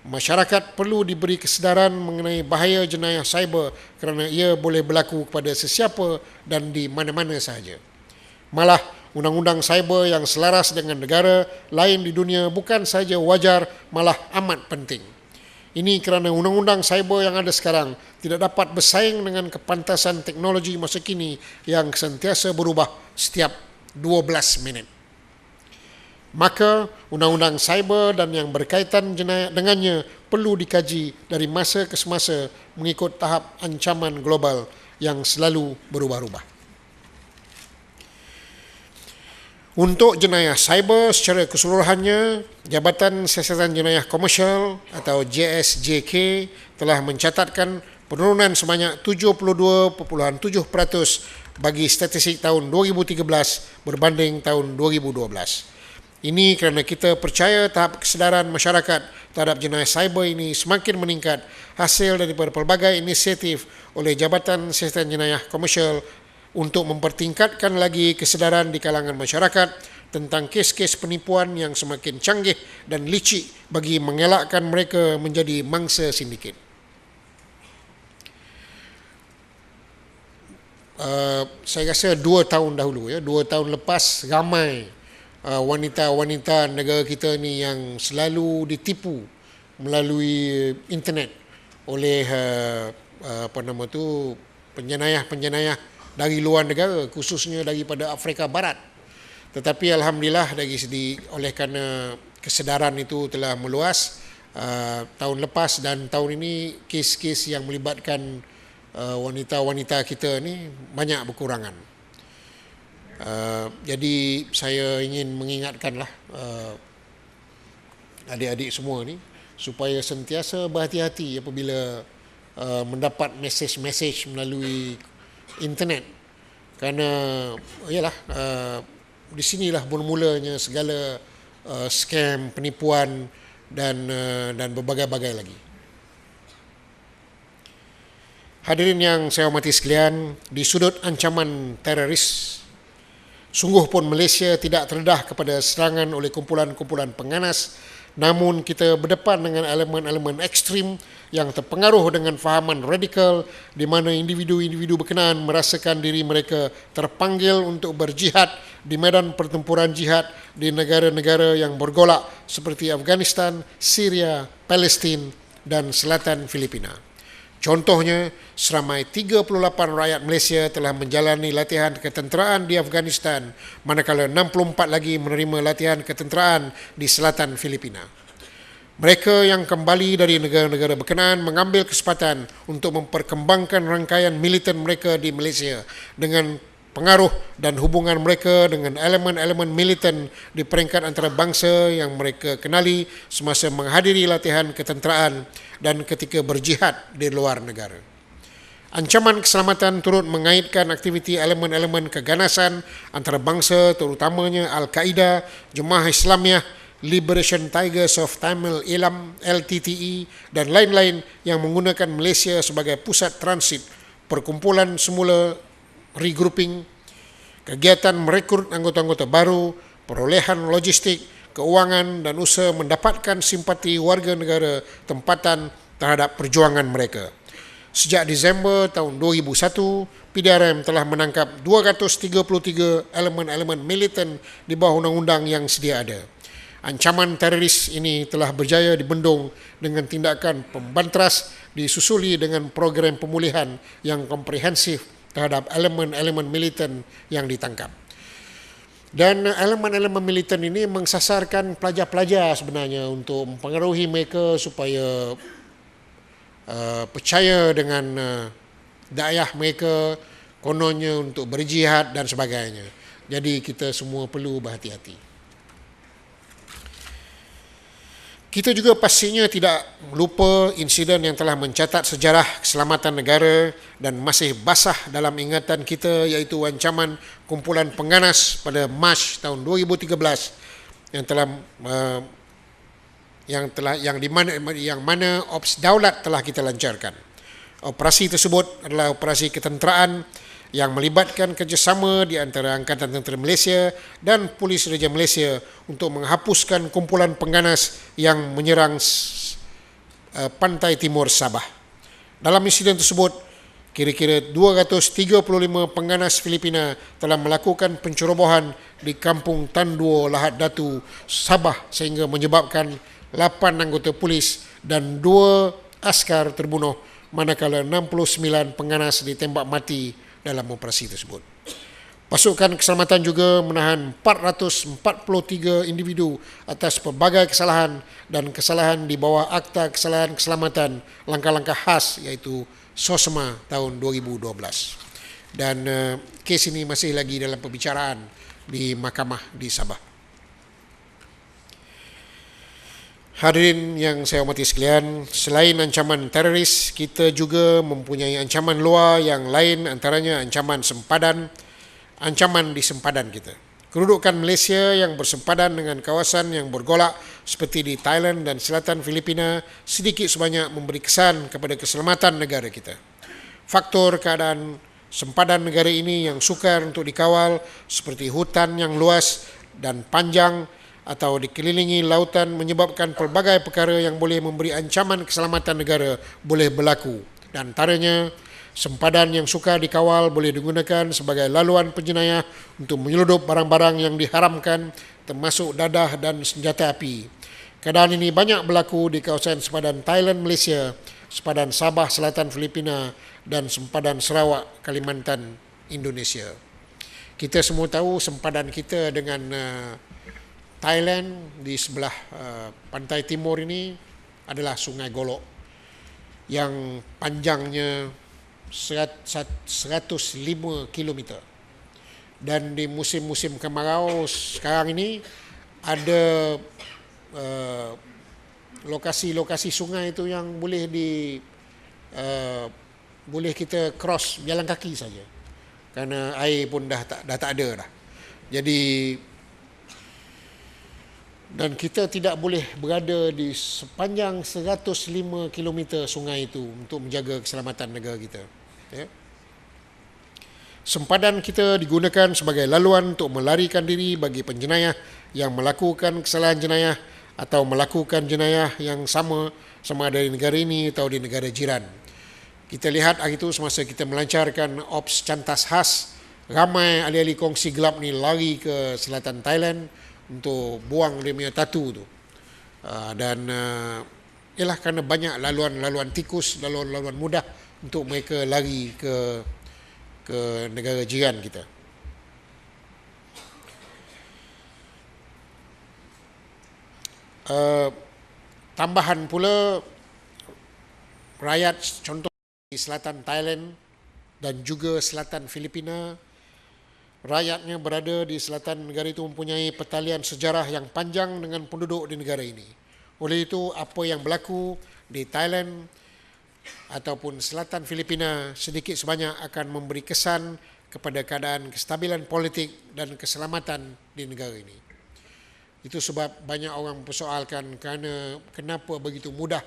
Masyarakat perlu diberi kesedaran mengenai bahaya jenayah cyber kerana ia boleh berlaku kepada sesiapa dan di mana-mana sahaja. Malah, undang-undang cyber yang selaras dengan negara lain di dunia bukan sahaja wajar, malah amat penting. Ini kerana undang-undang cyber yang ada sekarang tidak dapat bersaing dengan kepantasan teknologi masa kini yang sentiasa berubah setiap 12 minit. Maka, undang-undang cyber dan yang berkaitan dengannya perlu dikaji dari masa ke semasa mengikut tahap ancaman global yang selalu berubah-ubah. Untuk jenayah cyber secara keseluruhannya, Jabatan Siasatan Jenayah Komersial atau JSJK telah mencatatkan penurunan sebanyak 72.7% bagi statistik tahun 2013 berbanding tahun 2012. Ini kerana kita percaya tahap kesedaran masyarakat terhadap jenayah cyber ini semakin meningkat hasil daripada pelbagai inisiatif oleh Jabatan Siasatan Jenayah Komersial untuk mempertingkatkan lagi kesedaran di kalangan masyarakat tentang kes-kes penipuan yang semakin canggih dan licik bagi mengelakkan mereka menjadi mangsa sindiket. Saya rasa 2 tahun dahulu, 2 tahun lepas, ramai wanita-wanita negara kita ni yang selalu ditipu melalui internet oleh penjenayah-penjenayah dari luar negara, khususnya daripada Afrika Barat. Tetapi alhamdulillah dari segi oleh kerana kesedaran itu telah meluas tahun lepas dan tahun ini kes-kes yang melibatkan wanita-wanita kita ni banyak berkurangan. Jadi saya ingin mengingatkanlah adik-adik semua ni supaya sentiasa berhati-hati apabila mendapat mesej-mesej melalui internet, kerana ialah di sinilah bermulanya segala scam, penipuan dan berbagai-bagai lagi. Hadirin yang saya hormati sekalian, di sudut ancaman teroris, sungguh pun Malaysia tidak terdedah kepada serangan oleh kumpulan-kumpulan pengganas, namun kita berdepan dengan elemen-elemen ekstrim yang terpengaruh dengan fahaman radikal di mana individu-individu berkenaan merasakan diri mereka terpanggil untuk berjihad di medan pertempuran jihad di negara-negara yang bergolak seperti Afghanistan, Syria, Palestin dan Selatan Filipina. Contohnya, seramai 38 rakyat Malaysia telah menjalani latihan ketenteraan di Afghanistan, manakala 64 lagi menerima latihan ketenteraan di Selatan Filipina. Mereka yang kembali dari negara-negara berkenaan mengambil kesempatan untuk memperkembangkan rangkaian militer mereka di Malaysia dengan pengaruh dan hubungan mereka dengan elemen-elemen militan di peringkat antarabangsa yang mereka kenali semasa menghadiri latihan ketenteraan dan ketika berjihad di luar negara. Ancaman keselamatan turut mengaitkan aktiviti elemen-elemen keganasan antarabangsa terutamanya Al-Qaeda, Jemaah Islamiah, Liberation Tigers of Tamil Eelam LTTE dan lain-lain yang menggunakan Malaysia sebagai pusat transit, perkumpulan semula, regrouping, kegiatan merekrut anggota-anggota baru, perolehan logistik, keuangan dan usaha mendapatkan simpati warga negara tempatan terhadap perjuangan mereka. Sejak Disember tahun 2001, PDRM telah menangkap 233 elemen-elemen militan di bawah undang-undang yang sedia ada. Ancaman teroris ini telah berjaya dibendung dengan tindakan pembantras disusuli dengan program pemulihan yang komprehensif terhadap elemen-elemen militan yang ditangkap. Dan elemen-elemen militan ini mengsasarkan pelajar-pelajar sebenarnya untuk mempengaruhi mereka supaya percaya dengan dakwah mereka, kononnya untuk berjihad dan sebagainya. Jadi kita semua perlu berhati-hati. Kita juga pastinya tidak lupa insiden yang telah mencatat sejarah keselamatan negara dan masih basah dalam ingatan kita, iaitu ancaman kumpulan pengganas pada Mac tahun 2013 yang mana Ops Daulat telah kita lancarkan. Operasi tersebut adalah operasi ketenteraan yang melibatkan kerjasama di antara Angkatan Tentera Malaysia dan Polis Raja Malaysia untuk menghapuskan kumpulan pengganas yang menyerang pantai timur Sabah. Dalam insiden tersebut, kira-kira 235 pengganas Filipina telah melakukan pencerobohan di kampung Tanduo, Lahad Datu, Sabah sehingga menyebabkan 8 anggota polis dan 2 askar terbunuh, manakala 69 pengganas ditembak mati dalam operasi tersebut. Pasukan keselamatan juga menahan 443 individu atas pelbagai kesalahan dan kesalahan di bawah Akta Kesalahan Keselamatan Langkah-Langkah Khas iaitu SOSMA tahun 2012. Dan kes ini masih lagi dalam pembicaraan di mahkamah di Sabah. Hadirin yang saya hormati sekalian, selain ancaman teroris, kita juga mempunyai ancaman luar yang lain, antaranya ancaman sempadan, ancaman di sempadan kita. Kedudukan Malaysia yang bersempadan dengan kawasan yang bergolak seperti di Thailand dan Selatan Filipina sedikit sebanyak memberi kesan kepada keselamatan negara kita. Faktor keadaan sempadan negara ini yang sukar untuk dikawal seperti hutan yang luas dan panjang atau dikelilingi lautan menyebabkan pelbagai perkara yang boleh memberi ancaman keselamatan negara boleh berlaku. Dan antaranya, sempadan yang sukar dikawal boleh digunakan sebagai laluan penjenayah untuk menyeludup barang-barang yang diharamkan termasuk dadah dan senjata api. Keadaan ini banyak berlaku di kawasan sempadan Thailand, Malaysia, sempadan Sabah, Selatan Filipina dan sempadan Sarawak, Kalimantan, Indonesia. Kita semua tahu sempadan kita dengan Thailand di sebelah pantai timur ini adalah Sungai Golok yang panjangnya 105 kilometer. Dan di musim-musim kemarau sekarang ini ada lokasi-lokasi sungai itu yang boleh boleh kita cross jalan kaki saja, kerana air pun dah tak ada dah. Jadi dan kita tidak boleh berada di sepanjang 105 km sungai itu untuk menjaga keselamatan negara kita. Ya. Sempadan kita digunakan sebagai laluan untuk melarikan diri bagi penjenayah yang melakukan kesalahan jenayah atau melakukan jenayah yang sama ada di negara ini atau di negara jiran. Kita lihat hari itu semasa kita melancarkan Ops Cantas Khas, ramai ahli-ahli kongsi gelap ni lari ke selatan Thailand untuk buang dia punya tatu tu. Ialah kerana banyak laluan-laluan tikus, laluan-laluan mudah untuk mereka lari ke negara jiran kita. Tambahan pula, rakyat contoh di selatan Thailand dan juga selatan Filipina, rakyatnya berada di selatan negara itu mempunyai pertalian sejarah yang panjang dengan penduduk di negara ini. Oleh itu, apa yang berlaku di Thailand ataupun selatan Filipina sedikit sebanyak akan memberi kesan kepada keadaan kestabilan politik dan keselamatan di negara ini. Itu sebab banyak orang mempersoalkan kerana kenapa begitu mudah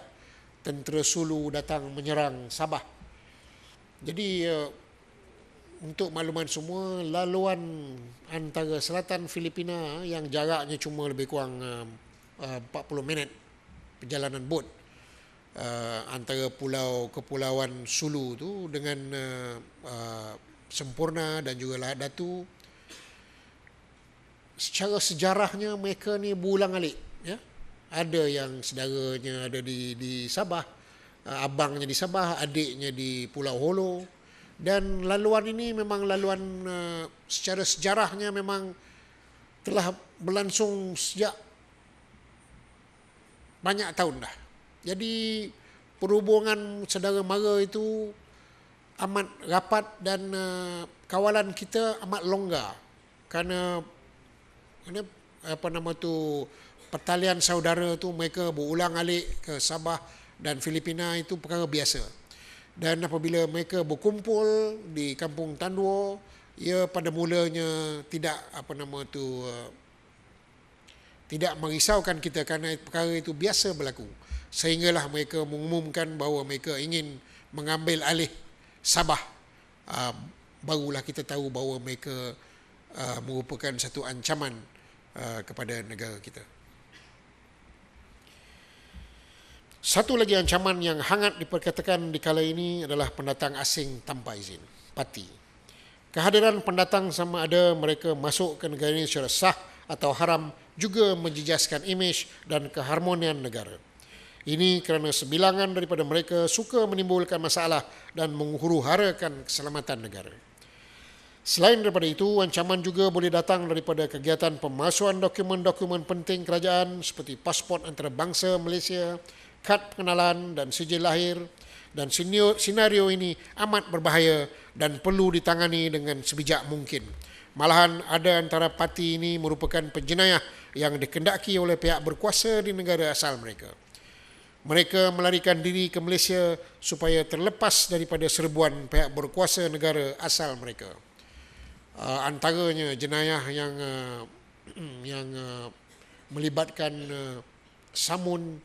tentera Sulu datang menyerang Sabah. Jadi untuk makluman semua, laluan antara selatan Filipina yang jaraknya cuma lebih kurang 40 minit perjalanan bot antara kepulauan Sulu tu dengan Sempurna dan juga Lahad Datu, secara sejarahnya mereka ni berulang-alik, ya. Ada yang saudaranya ada di Sabah, abangnya di Sabah, adiknya di Pulau Holo. Dan laluan ini memang laluan secara sejarahnya memang telah berlangsung sejak banyak tahun dah. Jadi perhubungan saudara mara itu amat rapat dan kawalan kita amat longgar kerana pertalian saudara tu mereka berulang-alik ke Sabah dan Filipina itu perkara biasa. Dan apabila mereka berkumpul di Kampung Tanduo, ia pada mulanya tidak tidak merisaukan kita kerana perkara itu biasa berlaku. Sehinggalah mereka mengumumkan bahawa mereka ingin mengambil alih Sabah. Barulah kita tahu bahawa mereka merupakan satu ancaman kepada negara kita. Satu lagi ancaman yang hangat diperkatakan di kala ini adalah pendatang asing tanpa izin, parti. Kehadiran pendatang sama ada mereka masuk ke negara ini secara sah atau haram juga menjejaskan imej dan keharmonian negara. Ini kerana sebilangan daripada mereka suka menimbulkan masalah dan menghuru-harakan keselamatan negara. Selain daripada itu, ancaman juga boleh datang daripada kegiatan pemalsuan dokumen-dokumen penting kerajaan seperti pasport antarabangsa Malaysia, kad pengenalan dan sijil lahir, dan senario ini amat berbahaya dan perlu ditangani dengan sebijak mungkin. Malahan ada antara parti ini merupakan penjenayah yang dikendaki oleh pihak berkuasa di negara asal mereka. Mereka melarikan diri ke Malaysia supaya terlepas daripada serbuan pihak berkuasa negara asal mereka. Antaranya jenayah yang melibatkan samun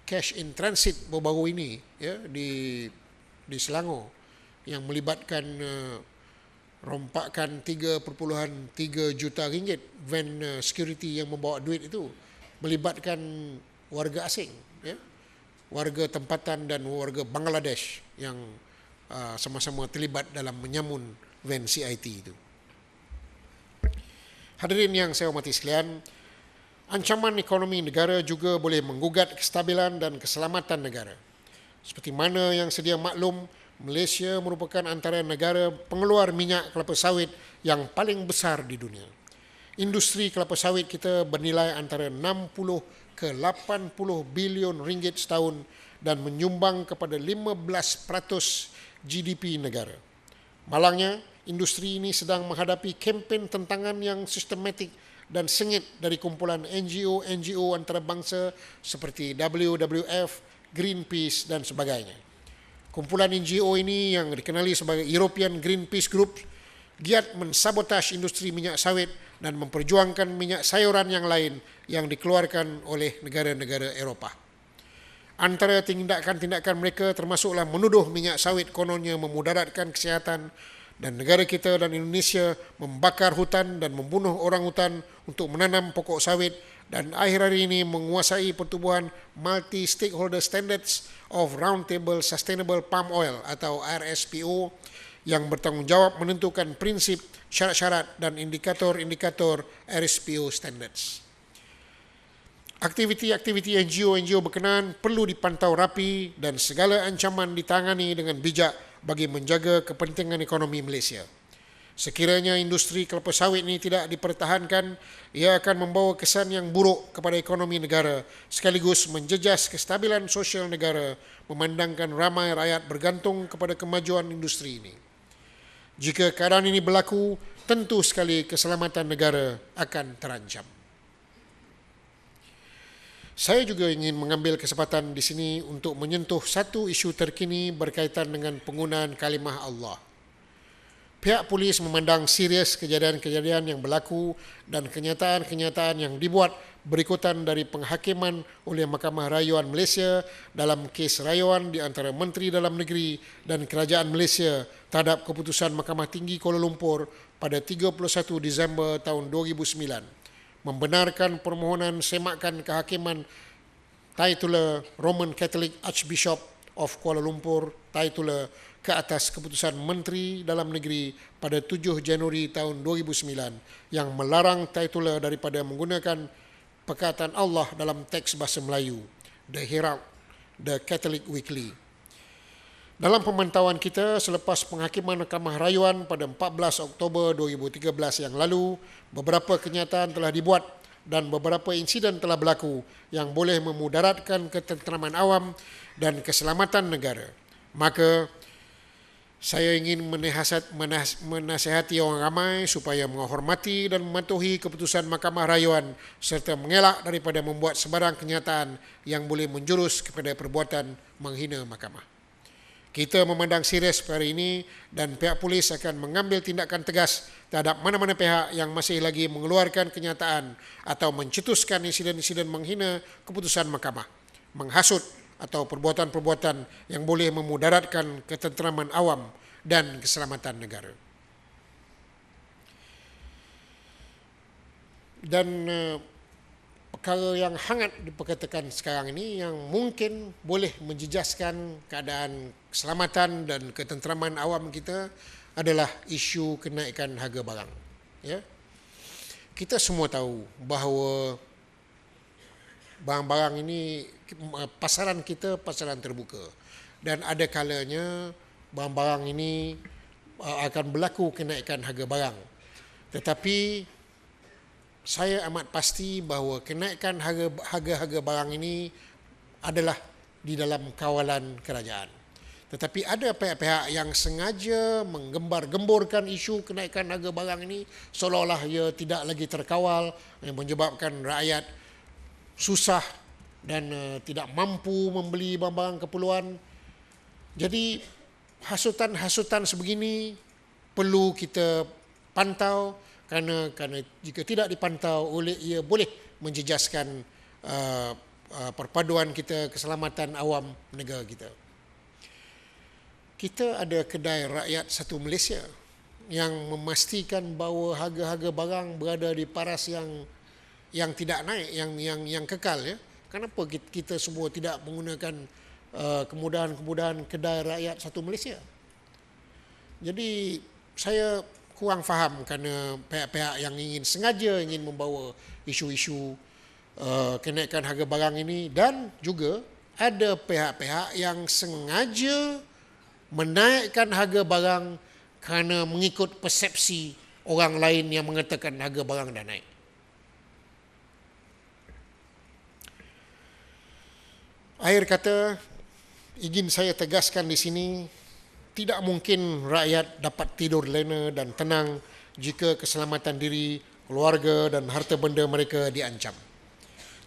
cash in transit baru-baru ini, ya, di Selangor yang melibatkan rompakan 3.3 juta ringgit van security yang membawa duit itu, melibatkan warga asing, ya, warga tempatan dan warga Bangladesh yang sama-sama terlibat dalam menyamun van CIT itu. Hadirin yang saya hormati sekalian, ancaman ekonomi negara juga boleh menggugat kestabilan dan keselamatan negara. Seperti mana yang sedia maklum, Malaysia merupakan antara negara pengeluar minyak kelapa sawit yang paling besar di dunia. Industri kelapa sawit kita bernilai antara 60 ke 80 bilion ringgit setahun dan menyumbang kepada 15% GDP negara. Malangnya, industri ini sedang menghadapi kempen tentangan yang sistematik dan sengit dari kumpulan NGO antarabangsa seperti WWF, Greenpeace dan sebagainya. Kumpulan NGO ini yang dikenali sebagai European Greenpeace Group giat mensabotaj industri minyak sawit dan memperjuangkan minyak sayuran yang lain yang dikeluarkan oleh negara-negara Eropah. Antara tindakan-tindakan mereka termasuklah menuduh minyak sawit kononnya memudaratkan kesihatan dan negara kita dan Indonesia membakar hutan dan membunuh orang hutan untuk menanam pokok sawit dan akhir-akhir ini menguasai pertubuhan Multi-Stakeholder Standards of Roundtable Sustainable Palm Oil atau RSPO yang bertanggungjawab menentukan prinsip, syarat-syarat dan indikator-indikator RSPO Standards. Aktiviti-aktiviti NGO berkenaan perlu dipantau rapi dan segala ancaman ditangani dengan bijak bagi menjaga kepentingan ekonomi Malaysia. Sekiranya industri kelapa sawit ini tidak dipertahankan, ia akan membawa kesan yang buruk kepada ekonomi negara sekaligus menjejas kestabilan sosial negara memandangkan ramai rakyat bergantung kepada kemajuan industri ini. Jika keadaan ini berlaku, tentu sekali keselamatan negara akan terancam. Saya juga ingin mengambil kesempatan di sini untuk menyentuh satu isu terkini berkaitan dengan penggunaan kalimah Allah. Pihak polis memandang serius kejadian-kejadian yang berlaku dan kenyataan-kenyataan yang dibuat berikutan dari penghakiman oleh Mahkamah Rayuan Malaysia dalam kes rayuan di antara Menteri Dalam Negeri dan Kerajaan Malaysia terhadap keputusan Mahkamah Tinggi Kuala Lumpur pada 31 Disember tahun 2009. Membenarkan permohonan semakan kehakiman Titular Roman Catholic Archbishop of Kuala Lumpur Titular ke atas keputusan Menteri Dalam Negeri pada 7 Januari tahun 2009 yang melarang Titular daripada menggunakan perkataan Allah dalam teks bahasa Melayu, The Herald, The Catholic Weekly. Dalam pemantauan kita selepas penghakiman Mahkamah Rayuan pada 14 Oktober 2013 yang lalu, beberapa kenyataan telah dibuat dan beberapa insiden telah berlaku yang boleh memudaratkan ketenteraman awam dan keselamatan negara. Maka, saya ingin menasihati orang ramai supaya menghormati dan mematuhi keputusan Mahkamah Rayuan serta mengelak daripada membuat sebarang kenyataan yang boleh menjurus kepada perbuatan menghina mahkamah. Kita memandang serius perkara ini dan pihak polis akan mengambil tindakan tegas terhadap mana-mana pihak yang masih lagi mengeluarkan kenyataan atau mencetuskan insiden-insiden menghina keputusan mahkamah, menghasut atau perbuatan-perbuatan yang boleh memudaratkan ketenteraman awam dan keselamatan negara. Dan perkara yang hangat diperkatakan sekarang ini yang mungkin boleh menjejaskan keadaan keselamatan dan ketenteraman awam kita adalah isu kenaikan harga barang. Ya. Kita semua tahu bahawa barang-barang ini pasaran kita pasaran terbuka dan ada kalanya barang-barang ini akan berlaku kenaikan harga barang. Tetapi saya amat pasti bahawa kenaikan harga barang ini adalah di dalam kawalan kerajaan. Tetapi ada pihak-pihak yang sengaja menggembar-gemborkan isu kenaikan harga barang ini seolah-olah ia tidak lagi terkawal yang menyebabkan rakyat susah dan tidak mampu membeli barang-barang keperluan. Jadi hasutan-hasutan sebegini perlu kita pantau kerana jika tidak dipantau ia boleh menjejaskan perpaduan kita, keselamatan awam negara kita. Kita ada kedai rakyat satu Malaysia yang memastikan bahawa harga-harga barang berada di paras yang tidak naik, yang kekal. Ya. Kenapa kita semua tidak menggunakan kemudahan-kemudahan kedai rakyat satu Malaysia? Jadi saya kurang faham kerana pihak-pihak yang sengaja ingin membawa isu-isu kenaikan harga barang ini dan juga ada pihak-pihak yang sengaja menaikkan harga barang kerana mengikut persepsi orang lain yang mengatakan harga barang dah naik. Akhir kata, ingin saya tegaskan di sini, tidak mungkin rakyat dapat tidur lena dan tenang jika keselamatan diri, keluarga dan harta benda mereka diancam.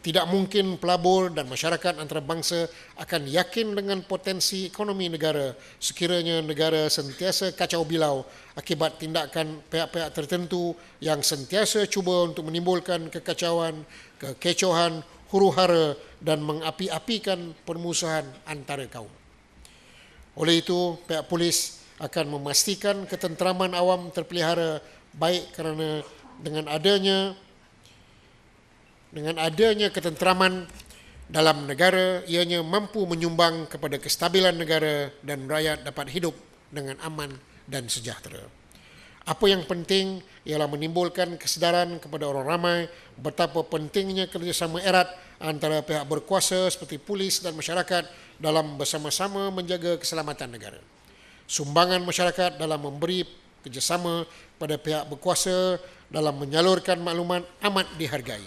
Tidak mungkin pelabur dan masyarakat antarabangsa akan yakin dengan potensi ekonomi negara sekiranya negara sentiasa kacau bilau akibat tindakan pihak-pihak tertentu yang sentiasa cuba untuk menimbulkan kekacauan, kekecohan, huru-hara dan mengapi-apikan permusuhan antara kaum. Oleh itu, pihak polis akan memastikan ketenteraman awam terpelihara baik kerana dengan adanya ketenteraman dalam negara, ianya mampu menyumbang kepada kestabilan negara dan rakyat dapat hidup dengan aman dan sejahtera. Apa yang penting ialah menimbulkan kesedaran kepada orang ramai betapa pentingnya kerjasama erat antara pihak berkuasa seperti polis dan masyarakat dalam bersama-sama menjaga keselamatan negara. Sumbangan masyarakat dalam memberi kerjasama pada pihak berkuasa dalam menyalurkan maklumat amat dihargai.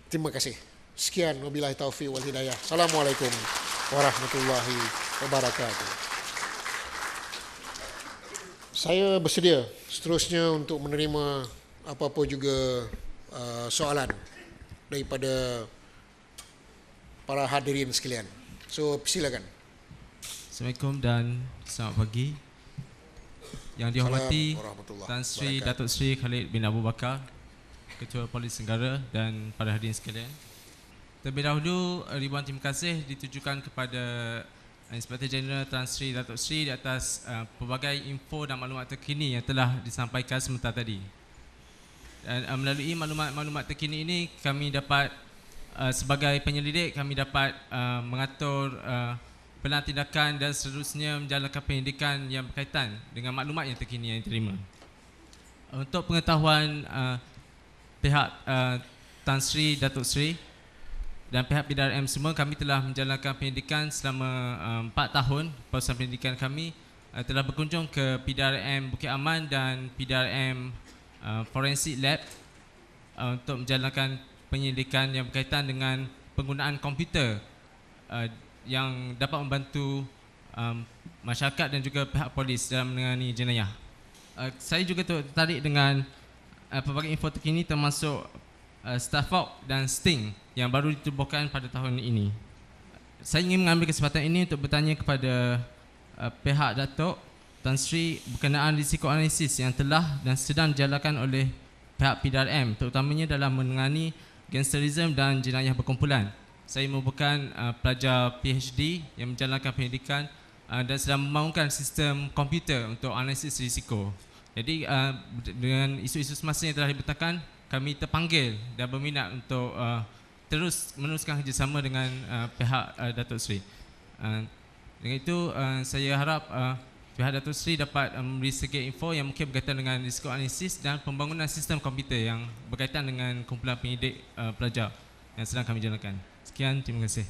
Terima kasih. Sekian, wabillahi taufiq wal hidayah. Assalamualaikum warahmatullahi wabarakatuh. Saya bersedia seterusnya untuk menerima apa-apa juga soalan daripada para hadirin sekalian. So, silakan. Assalamualaikum dan selamat pagi. Yang dihormati Tan Sri Datuk Sri Khalid bin Abu Bakar, Ketua Polis Negara dan para hadirin sekalian. Terlebih dahulu, ribuan terima kasih ditujukan kepada Inspektor Jeneral Tan Sri Datuk Sri di atas pelbagai info dan maklumat terkini yang telah disampaikan sebentar tadi. Dan melalui maklumat terkini ini, kami dapat sebagai penyelidik, kami dapat mengatur pelan tindakan dan seterusnya menjalankan penyidikan yang berkaitan dengan maklumat yang terkini yang diterima. Untuk pengetahuan pihak Tan Sri Datuk Sri dan pihak PDRM semua, kami telah menjalankan penyidikan selama 4 tahun. Proses penyidikan kami telah berkunjung ke PDRM Bukit Aman dan PDRM Forensic Lab untuk menjalankan penyelidikan yang berkaitan dengan penggunaan komputer yang dapat membantu masyarakat dan juga pihak polis dalam menangani jenayah. Saya juga tertarik dengan pelbagai info terkini termasuk Starfox dan Sting yang baru ditubuhkan pada tahun ini. Saya ingin mengambil kesempatan ini untuk bertanya kepada pihak Datuk Tan Sri berkenaan risiko analisis yang telah dan sedang dijalankan oleh pihak PDRM, terutamanya dalam menangani gangsterisme dan jenayah berkumpulan. Saya merupakan pelajar PhD yang menjalankan pendidikan dan sedang membangunkan sistem komputer untuk analisis risiko. Jadi dengan isu-isu semasa yang telah dibentangkan, kami terpanggil dan berminat untuk terus meneruskan kerjasama dengan pihak Datuk Sri. Dengan itu, saya harap pihak Datuk Sri dapat memberi sedikit info yang mungkin berkaitan dengan risiko analisis dan pembangunan sistem komputer yang berkaitan dengan kumpulan penyidik pelajar yang sedang kami jalankan. Sekian, terima kasih.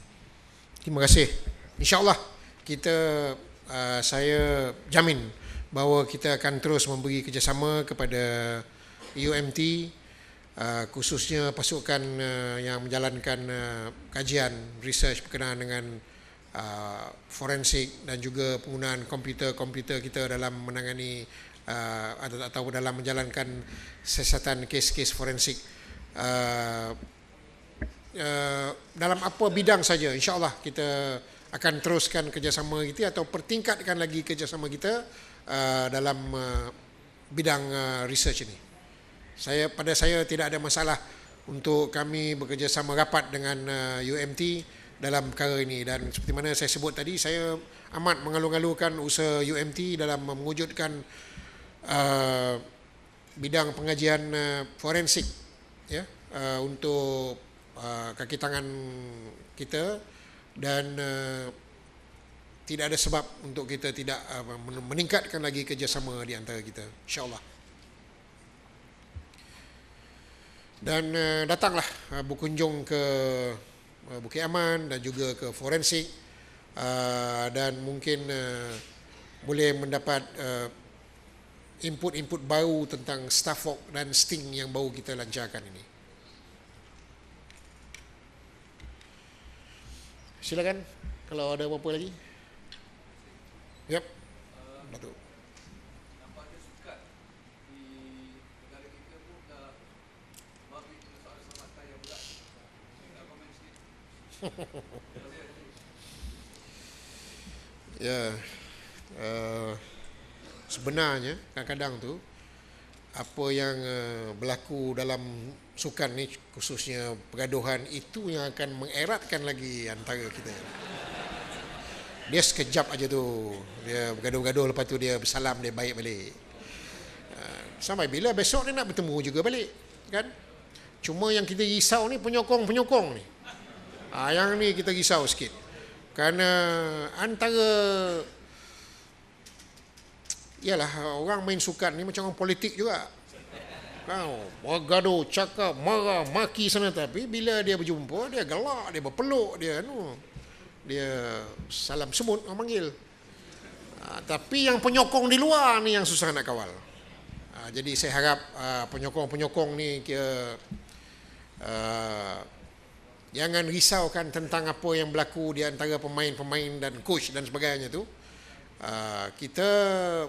Terima kasih. InsyaAllah saya jamin bahawa kita akan terus memberi kerjasama kepada UMT, khususnya pasukan yang menjalankan kajian research berkenaan dengan forensik dan juga penggunaan komputer kita dalam menangani atau dalam menjalankan siasatan kes-kes forensik dalam apa bidang saja. InsyaAllah kita akan teruskan kerjasama kita atau pertingkatkan lagi kerjasama kita dalam bidang research ini. Pada saya tidak ada masalah untuk kami bekerjasama rapat dengan UMT dalam perkara ini, dan seperti mana saya sebut tadi, saya amat mengalu-alukan usaha UMT dalam mewujudkan bidang pengajian forensik ya, untuk kaki tangan kita, dan tidak ada sebab untuk kita tidak meningkatkan lagi kerjasama di antara kita, insyaAllah. Dan datanglah berkunjung ke Bukit Aman dan juga ke forensik dan mungkin boleh mendapat input-input baru tentang Stafford dan Sting yang baru kita lancarkan ini. Silakan kalau ada apa-apa lagi. Yap. Datuk. Ya, sebenarnya kadang-kadang tu apa yang berlaku dalam sukan ni, khususnya pergaduhan, itu yang akan mengeratkan lagi antara kita. Dia sekejap aja tu, dia bergaduh-gaduh, lepas tu dia bersalam, dia baik balik. Sampai bila besok dia nak bertemu juga balik, kan? Cuma yang kita risau ni penyokong-penyokong ni. Yang ni kita risau sikit. Kerana antara, yalah, orang main sukan ni macam orang politik juga. Bergaduh, cakap, marah, maki sana, tapi bila dia berjumpa, dia gelak, dia berpeluk, dia salam semut orang panggil. Tapi yang penyokong di luar ni yang susah nak kawal. Jadi saya harap penyokong-penyokong ni jangan risaukan tentang apa yang berlaku di antara pemain-pemain dan coach dan sebagainya tu. Kita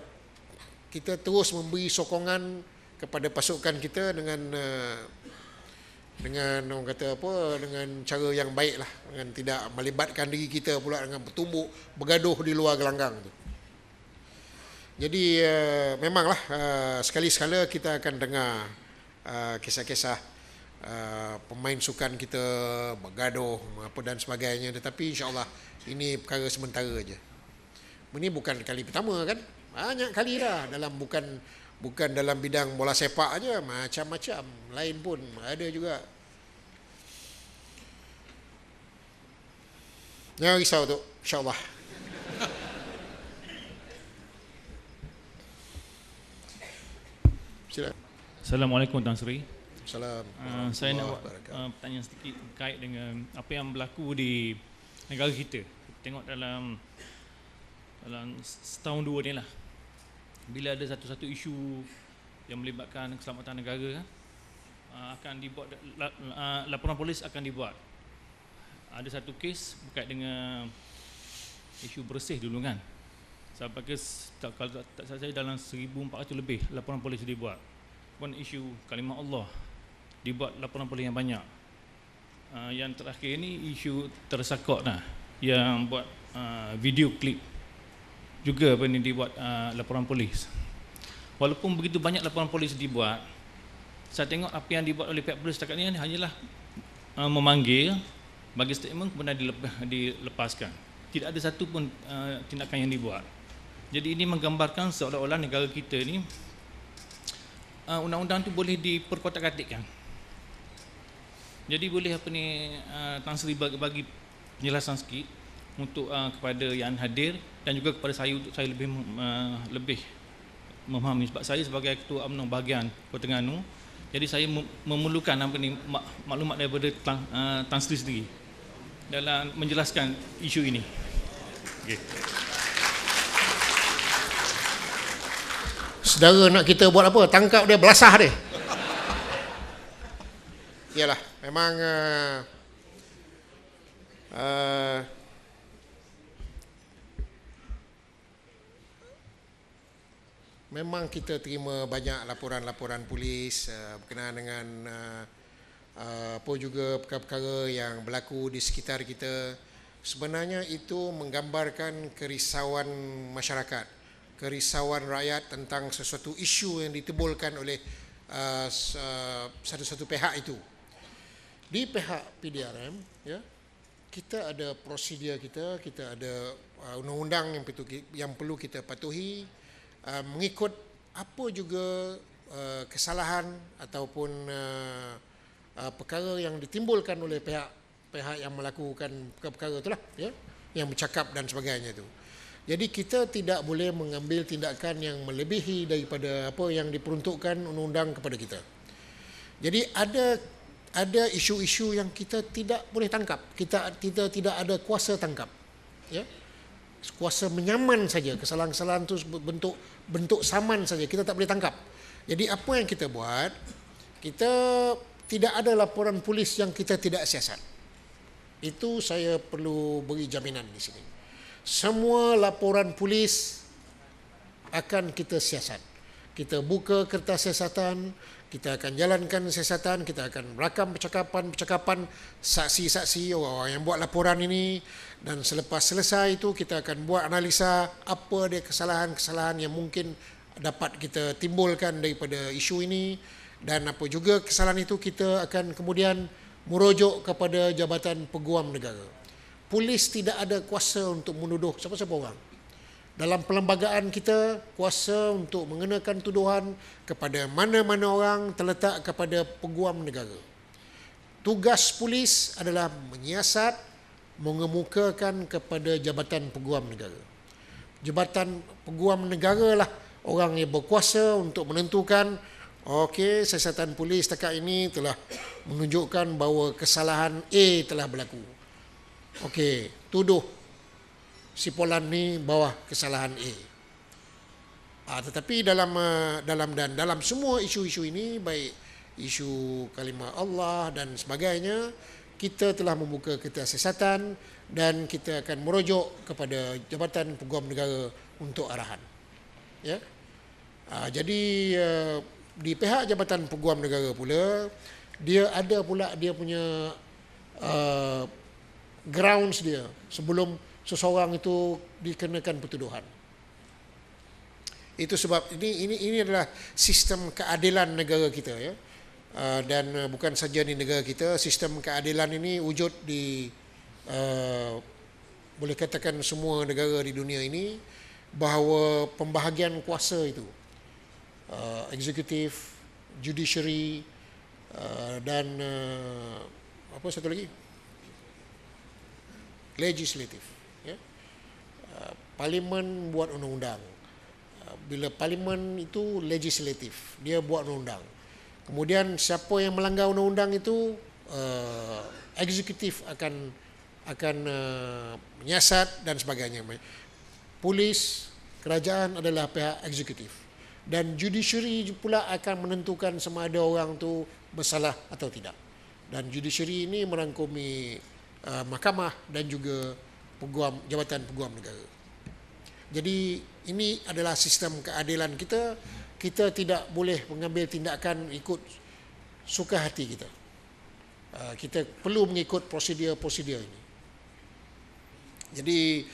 terus memberi sokongan kepada pasukan kita dengan orang kata apa, dengan cara yang baik lah, dengan tidak melibatkan diri kita pula dengan bertumbuk bergaduh di luar gelanggang tu. Jadi memanglah sekali-sekala kita akan dengar kisah-kisah pemain sukan kita bergaduh apa dan sebagainya, tetapi insya-Allah ini perkara sementara aja. Ini bukan kali pertama kan? Banyak kali dah, dalam bukan dalam bidang bola sepak aja, macam-macam lain pun ada juga. Jangan risau tu, insya-Allah. Silakan. Assalamualaikum Tan Sri. Salam. Saya nak buat pertanyaan sedikit terkait dengan apa yang berlaku di negara kita. Tengok dalam setahun dua ni lah, bila ada satu-satu isu yang melibatkan keselamatan negara, akan dibuat laporan polis akan dibuat. Ada satu kes berkait dengan isu bersih dulu kan. Sampai ke kalau tak salah saya dalam 1,400 lebih laporan polis dibuat. Pun isu kalimah Allah dibuat laporan polis yang banyak. Yang terakhir ni isu tersakok lah, yang buat video klip juga apa ni dibuat laporan polis. Walaupun begitu banyak laporan polis dibuat, saya tengok apa yang dibuat oleh pihak polis setakat ni hanyalah memanggil, bagi statement, kemudian dilepaskan. Tidak ada satu pun tindakan yang dibuat. Jadi ini menggambarkan seolah-olah negara kita ni undang-undang tu boleh diperkotak-katikkan. Jadi boleh apa ni Tan Sri bagi penjelasan sikit untuk kepada yang hadir dan juga kepada saya, untuk saya lebih memahami, sebab saya sebagai ketua UMNO bahagian Kota Terengganu, jadi saya memerlukan apa ni maklumat daripada Tan Sri sendiri dalam menjelaskan isu ini. Okay. Saudara nak kita buat apa? Tangkap dia, belasah dia. Yalah, memang memang kita terima banyak laporan-laporan polis berkenaan dengan apa juga perkara-perkara yang berlaku di sekitar kita. Sebenarnya itu menggambarkan kerisauan masyarakat, kerisauan rakyat tentang sesuatu isu yang ditimbulkan oleh satu-satu pihak itu. Di pihak PDRM, ya, kita ada prosedur kita ada undang-undang yang perlu kita patuhi, mengikut apa juga kesalahan ataupun perkara yang ditimbulkan oleh pihak yang melakukan perkara itulah, ya, yang bercakap dan sebagainya itu. Jadi kita tidak boleh mengambil tindakan yang melebihi daripada apa yang diperuntukkan undang-undang kepada kita. Jadi ada isu-isu yang kita tidak boleh tangkap, kita tidak ada kuasa tangkap. Ya. Kuasa menyaman saja, kesalahan-kesalahan itu bentuk saman saja, kita tak boleh tangkap. Jadi apa yang kita buat, kita tidak ada laporan polis yang kita tidak siasat. Itu saya perlu beri jaminan di sini. Semua laporan polis akan kita siasat. Kita buka kertas siasatan, kita akan jalankan siasatan, kita akan rakam percakapan saksi-saksi orang yang buat laporan ini, dan selepas selesai itu kita akan buat analisa apa dia kesalahan-kesalahan yang mungkin dapat kita timbulkan daripada isu ini, dan apa juga kesalahan itu kita akan kemudian merujuk kepada Jabatan Peguam Negara. Polis tidak ada kuasa untuk menuduh siapa-siapa orang. Dalam perlembagaan kita, kuasa untuk mengenakan tuduhan kepada mana-mana orang terletak kepada Peguam Negara. Tugas polis adalah menyiasat, mengemukakan kepada Jabatan Peguam Negara. Jabatan Peguam Negara lah orang yang berkuasa untuk menentukan, okey, siasatan polis setakat ini telah menunjukkan bahawa kesalahan A telah berlaku. Okey, tuduh si Polan ni bawah kesalahan A. Tetapi dalam semua isu-isu ini, baik isu kalimah Allah dan sebagainya, kita telah membuka kertas siasatan dan kita akan merujuk kepada Jabatan Peguam Negara untuk arahan. Ya. Jadi di pihak Jabatan Peguam Negara pula, dia ada pula dia punya grounds dia sebelum seseorang itu dikenakan pertuduhan. Itu sebab ini adalah sistem keadilan negara kita, ya. Dan bukan saja di negara kita, sistem keadilan ini wujud di boleh katakan semua negara di dunia ini, bahawa pembahagian kuasa itu eksekutif, judiciary, dan apa satu lagi, legislatif. Parlimen buat undang-undang. Bila parlimen itu legislatif, dia buat undang-undang. Kemudian siapa yang melanggar undang-undang itu, eksekutif akan menyiasat dan sebagainya. Polis, kerajaan adalah pihak eksekutif, dan judiciary pula akan menentukan sama ada orang tu bersalah atau tidak. Dan judiciary ini merangkumi mahkamah dan juga Jabatan Peguam Negara. Jadi ini adalah sistem keadilan kita. Kita tidak boleh mengambil tindakan ikut suka hati kita. Kita perlu mengikut prosedur-prosedur ini. Jadi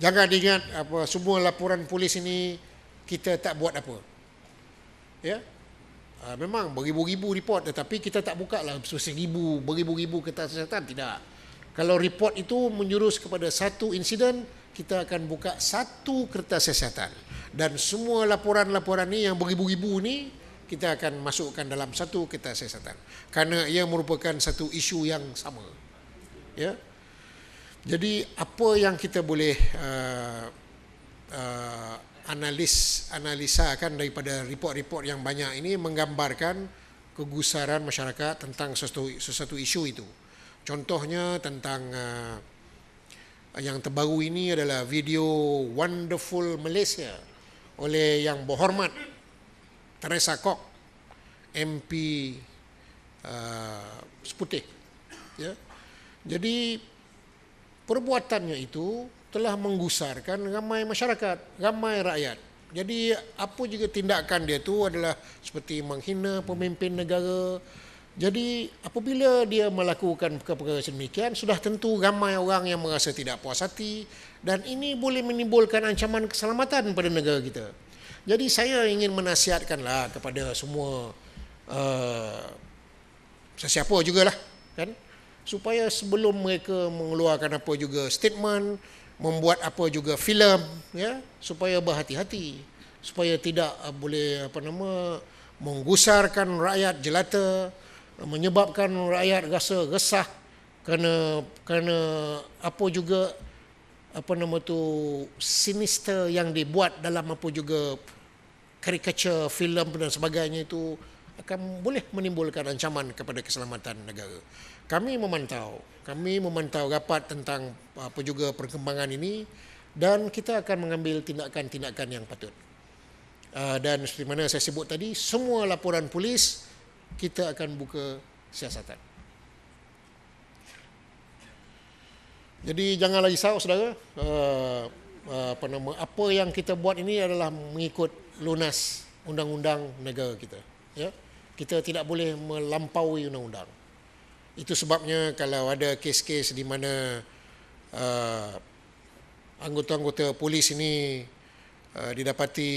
jangan ingat semua laporan polis ini kita tak buat apa. Ya. Memang beribu-ribu report, tetapi kita tak buka lah beribu-ribu kertas siasatan, tidak. Kalau report itu menjurus kepada satu insiden, kita akan buka satu kertas siasatan. Dan semua laporan-laporan ni yang beribu-ribu ni, kita akan masukkan dalam satu kertas siasatan. Kerana ia merupakan satu isu yang sama. Ya. Jadi apa yang kita boleh analisakan daripada report-report yang banyak ini menggambarkan kegusaran masyarakat tentang sesuatu isu itu. Contohnya tentang yang terbaru ini adalah video Wonderful Malaysia oleh Yang Berhormat Teresa Kok, MP Seputih. Ya. Jadi perbuatannya itu telah menggusarkan ramai masyarakat, ramai rakyat. Jadi apa juga tindakan dia tu adalah seperti menghina pemimpin negara. Jadi apabila dia melakukan perkara-perkara sedemikian, sudah tentu ramai orang yang merasa tidak puas hati, dan ini boleh menimbulkan ancaman keselamatan pada negara kita. Jadi saya ingin menasihatkanlah kepada semua sesiapa jugalah, kan, supaya sebelum mereka mengeluarkan apa juga statement, membuat apa juga filem, ya, supaya berhati-hati, supaya tidak boleh menggusarkan rakyat jelata, menyebabkan rakyat rasa resah kerana apa juga sinister yang dibuat dalam apa juga karikatur, filem dan sebagainya itu akan boleh menimbulkan ancaman kepada keselamatan negara. Kami memantau rapat tentang apa juga perkembangan ini dan kita akan mengambil tindakan-tindakan yang patut. Dan seperti mana saya sebut tadi, semua laporan polis kita akan buka siasatan. Jadi janganlah risau saudara, apa yang kita buat ini adalah mengikut lunas undang-undang negara kita. Ya, kita tidak boleh melampaui undang-undang. Itu sebabnya kalau ada kes-kes di mana anggota-anggota polis ini didapati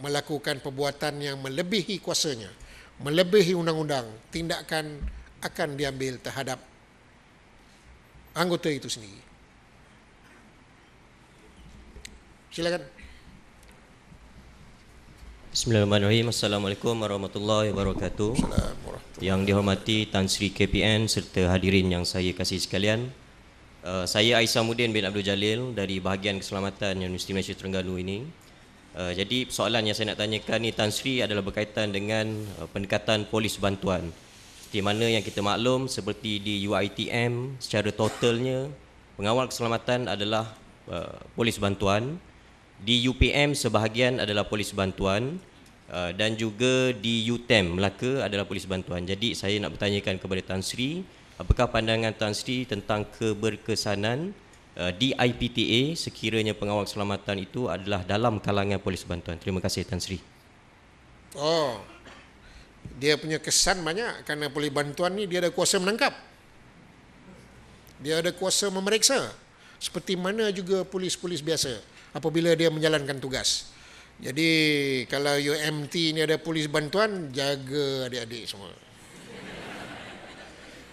melakukan perbuatan yang melebihi kuasanya, melebihi undang-undang, tindakan akan diambil terhadap anggota itu sendiri. Silakan. Bismillahirrahmanirrahim. Assalamualaikum warahmatullahi wabarakatuh. Yang dihormati Tan Sri KPN serta hadirin yang saya kasihi sekalian. Saya Aisamuddin bin Abdul Jalil dari bahagian keselamatan Universiti Malaysia Terengganu ini. Jadi soalan yang saya nak tanyakan ni Tan Sri adalah berkaitan dengan pendekatan polis bantuan. Seperti mana yang kita maklum, seperti di UiTM secara totalnya pengawal keselamatan adalah polis bantuan. Di UPM sebahagian adalah polis bantuan dan juga di UTM Melaka adalah polis bantuan. Jadi saya nak bertanyakan kepada Tan Sri, apakah pandangan Tan Sri tentang keberkesanan di IPTA sekiranya pengawal keselamatan itu adalah dalam kalangan polis bantuan. Terima kasih Tan Sri. Dia punya kesan banyak kerana polis bantuan ni dia ada kuasa menangkap. Dia ada kuasa memeriksa. Seperti mana juga polis-polis biasa apabila dia menjalankan tugas. Jadi kalau UMT ni ada polis bantuan, jaga adik-adik semua.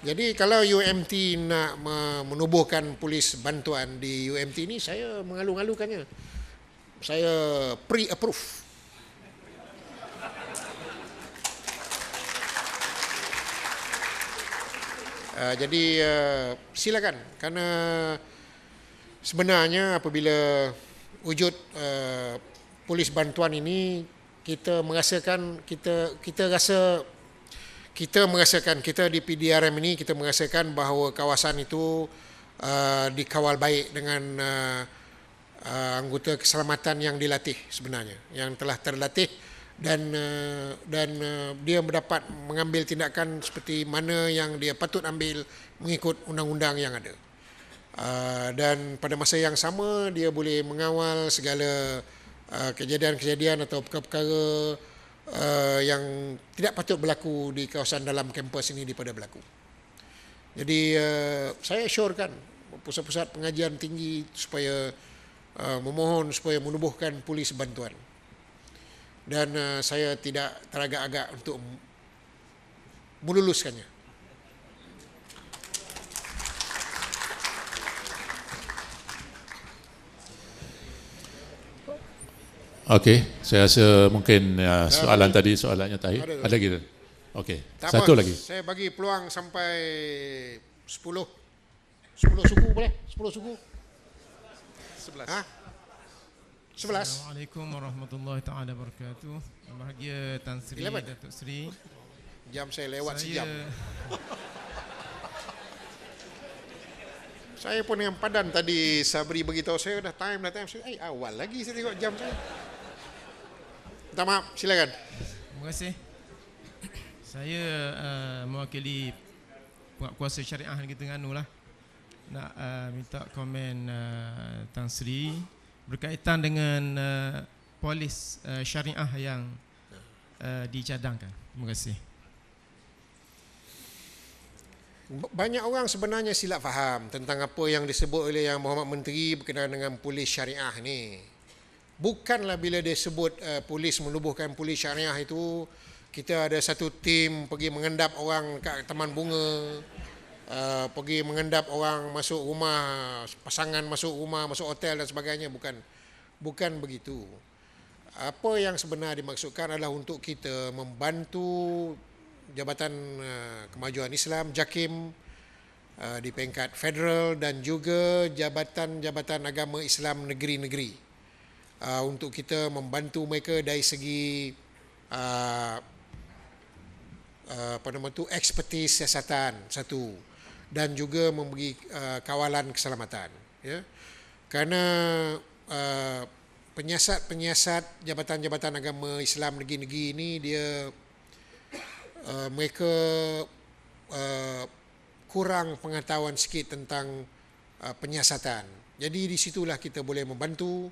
Jadi kalau UMT nak menubuhkan polis bantuan di UMT ni, saya mengalu-alukannya. Saya pre-approve. Jadi silakan, kerana sebenarnya apabila wujud polis bantuan ini, kita merasakan kita di PDRM ini kita merasakan bahawa kawasan itu dikawal baik dengan anggota keselamatan yang dilatih sebenarnya, yang telah terlatih dan dia dapat mengambil tindakan seperti mana yang dia patut ambil mengikut undang-undang yang ada. Dan pada masa yang sama dia boleh mengawal segala kejadian-kejadian atau perkara-perkara yang tidak patut berlaku di kawasan dalam kampus ini daripada berlaku. Jadi saya syorkan pusat-pusat pengajian tinggi supaya memohon supaya menubuhkan polis bantuan. Dan saya tidak teragak-agak untuk meluluskannya. Okey, saya rasa mungkin soalan tadi soalannya tadi. Ada lagi? Okey, satu lagi. Saya bagi peluang sampai 10 suku boleh? 10 suku? 11. 11. Assalamualaikum warahmatullahi taala wabarakatuh. Bahagia Tan Sri, Datuk Sri. Jam saya lewat sejam. Saya pun yang padan tadi Sabri beritahu saya dah time. Awal lagi saya tengok jam saya. Minta maaf, silakan. Terima kasih. Saya mewakili kuasa syariah Negeri Terengganu lah. Nak minta komen Tan Sri berkaitan dengan polis syariah yang dicadangkan. Terima kasih. Banyak orang sebenarnya silap faham tentang apa yang disebut oleh Yang Berhormat Menteri berkenaan dengan polis syariah ni. Bukanlah bila dia sebut polis menubuhkan polis syariah itu, kita ada satu tim pergi mengendap orang kat taman bunga, pergi mengendap orang masuk rumah, pasangan masuk rumah, masuk hotel dan sebagainya. Bukan begitu. Apa yang sebenar dimaksudkan adalah untuk kita membantu Jabatan Kemajuan Islam JAKIM di peringkat federal dan juga jabatan-jabatan agama Islam negeri-negeri, untuk kita membantu mereka dari segi ekspertis siasatan satu, dan juga memberi kawalan keselamatan, ya. Kerana penyiasat jabatan-jabatan agama Islam negeri-negeri ini dia mereka kurang pengetahuan sikit tentang penyiasatan. Jadi di situlah kita boleh membantu,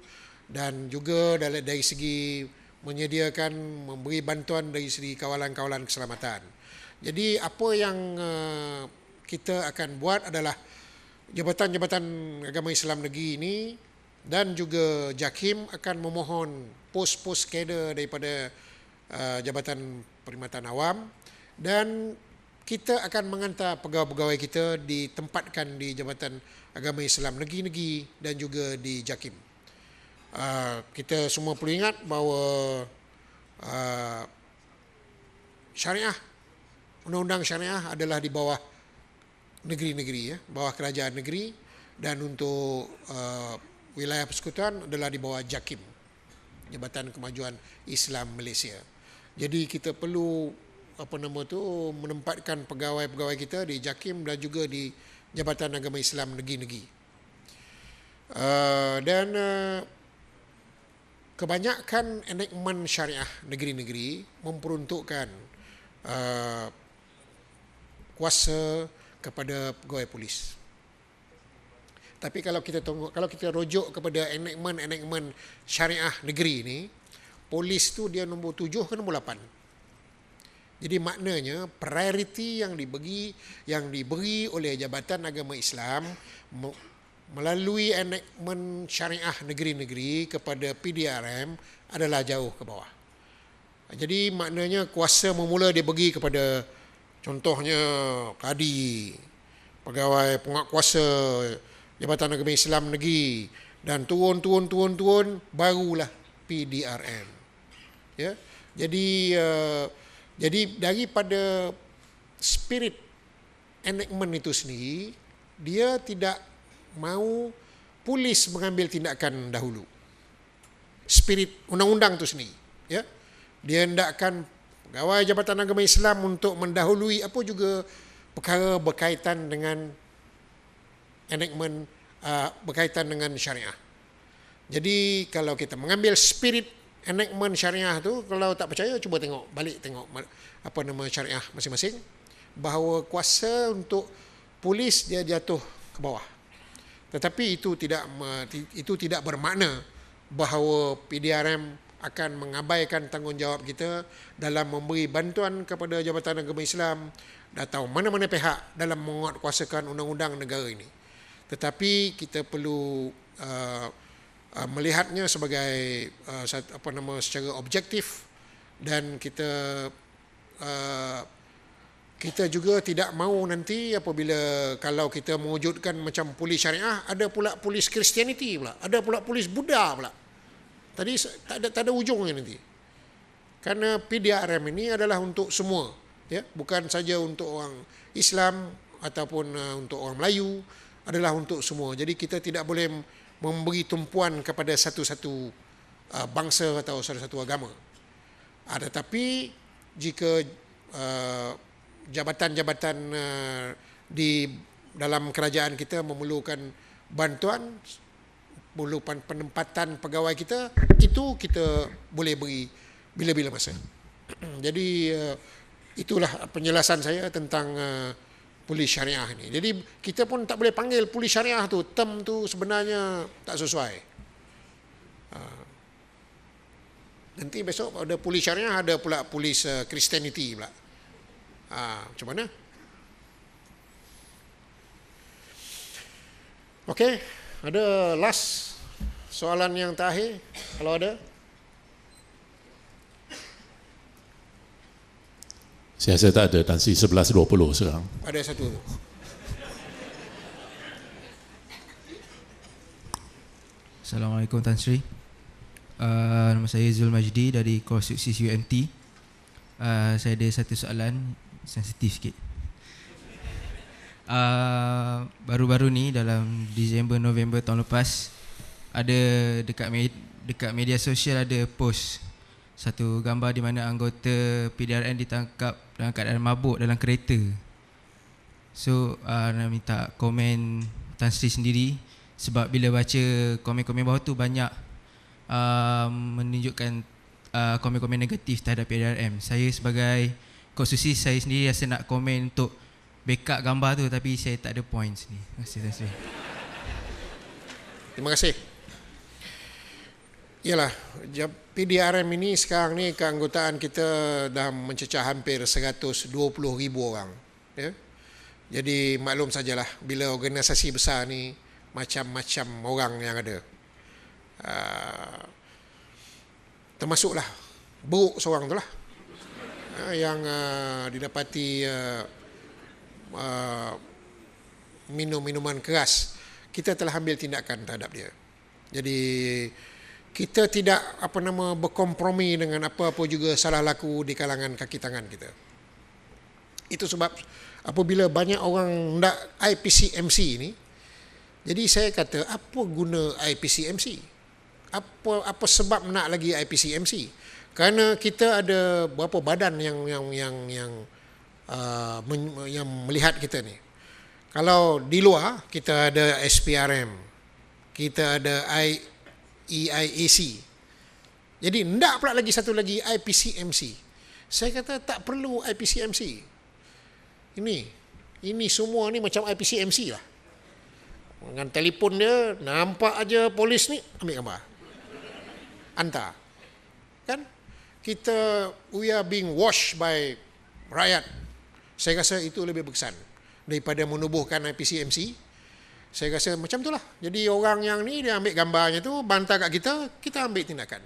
dan juga dari segi menyediakan, memberi bantuan dari segi kawalan-kawalan keselamatan. Jadi apa yang kita akan buat adalah jabatan-jabatan agama Islam negeri ini dan juga JAKIM akan memohon pos-pos kader daripada Jabatan Perkhidmatan Awam, dan kita akan menghantar pegawai-pegawai kita ditempatkan di Jabatan Agama Islam negeri-negeri dan juga di JAKIM. Kita semua perlu ingat bahawa syariah, undang-undang syariah adalah di bawah negeri-negeri, ya, bawah kerajaan negeri, dan untuk wilayah persekutuan adalah di bawah JAKIM, Jabatan Kemajuan Islam Malaysia. Jadi kita perlu menempatkan pegawai-pegawai kita di JAKIM dan juga di Jabatan Agama Islam negeri-negeri. Dan kebanyakan enakmen syariah negeri-negeri memperuntukkan kuasa kepada pegawai polis. Tapi kalau kita rujuk kepada enakmen syariah negeri ini, polis tu dia nombor 7 ke nombor 8. Jadi maknanya prioriti yang diberi oleh Jabatan Agama Islam melalui enakmen syariah negeri-negeri kepada PDRM adalah jauh ke bawah. Jadi maknanya kuasa memula dia bagi kepada, contohnya kadi, pegawai penguatkuasa Jabatan Agama Islam negeri, dan turun barulah PDRM. Ya. Jadi daripada spirit enactment itu sendiri, dia tidak mahu polis mengambil tindakan dahulu. Spirit undang-undang itu sendiri, ya. Dia hendakkan pegawai Jabatan Agama Islam untuk mendahului apa juga perkara berkaitan dengan enactment, berkaitan dengan syariah. Jadi kalau kita mengambil spirit enactment syariah tu, kalau tak percaya cuba tengok syariah masing-masing, bahawa kuasa untuk polis dia jatuh ke bawah. Tetapi itu tidak bermakna bahawa PDRM akan mengabaikan tanggungjawab kita dalam memberi bantuan kepada Jabatan Agama Islam atau mana-mana pihak dalam menguatkuasakan undang-undang negara ini. Tetapi kita perlu melihatnya sebagai secara objektif, dan kita juga tidak mahu nanti apabila kalau kita mewujudkan macam polis syariah, ada pula polis Kristianiti pula, ada pula polis Buddha pula. Tadi tak ada ujungnya nanti. Karena PDRM ini adalah untuk semua, ya, bukan saja untuk orang Islam ataupun untuk orang Melayu, adalah untuk semua. Jadi kita tidak boleh memberi tumpuan kepada satu-satu bangsa atau satu-satu agama. Tetapi jika jabatan-jabatan di dalam kerajaan kita memerlukan bantuan, memerlukan penempatan pegawai kita, itu kita boleh beri bila-bila masa. Jadi itulah penjelasan saya tentang polis syariah ini. Jadi kita pun tak boleh panggil polis syariah tu, term tu sebenarnya tak sesuai. Nanti besok ada polis syariah, ada pula polis Kristianiti pula. Macam mana? Okey, ada last soalan yang terakhir kalau ada. Saya tak ada, Tan Sri 11.20 sekarang. Ada satu. Assalamualaikum Tan Sri. Nama saya Zul Majdi dari konstruksi UMT. Saya ada satu soalan sensitif sikit. Baru-baru ni dalam Disember November tahun lepas, ada dekat media sosial ada post satu gambar di mana anggota PDRM ditangkap dalam keadaan mabuk dalam kereta. So nak minta komen Tan Sri sendiri, sebab bila baca komen-komen bawah tu banyak menunjukkan komen-komen negatif terhadap PDRM. Saya sebagai konstitusi, saya sendiri rasa nak komen untuk backup gambar tu, tapi saya tak ada points ni. Terima kasih Tan Sri. Terima kasih. Yalah, PDRM ini sekarang ni keanggotaan kita dah mencecah hampir 120,000 orang. Ya? Jadi maklum sajalah bila organisasi besar ni macam-macam orang yang ada. Termasuklah buruk seorang tu lah yang didapati minum minuman keras. Kita telah ambil tindakan terhadap dia. Jadi kita tidak berkompromi dengan apa-apa juga salah laku di kalangan kaki tangan kita. Itu sebab apabila banyak orang nak IPCMC ni, jadi saya kata apa guna IPCMC? Apa sebab nak lagi IPCMC? Kerana kita ada berapa badan yang melihat kita ni. Kalau di luar kita ada SPRM, kita ada EIAC. Jadi tidak pula lagi satu lagi IPCMC. Saya kata tak perlu IPCMC. Ini semua ni macam IPCMC lah. Dengan telefon dia, nampak aja polis ni, ambil gambar. Hantar. Kan? We are being washed by rakyat. Saya rasa itu lebih berkesan daripada menubuhkan IPCMC. Saya rasa macam itulah. Jadi orang yang ni dia ambil gambarnya tu, bantah kat kita, kita ambil tindakan.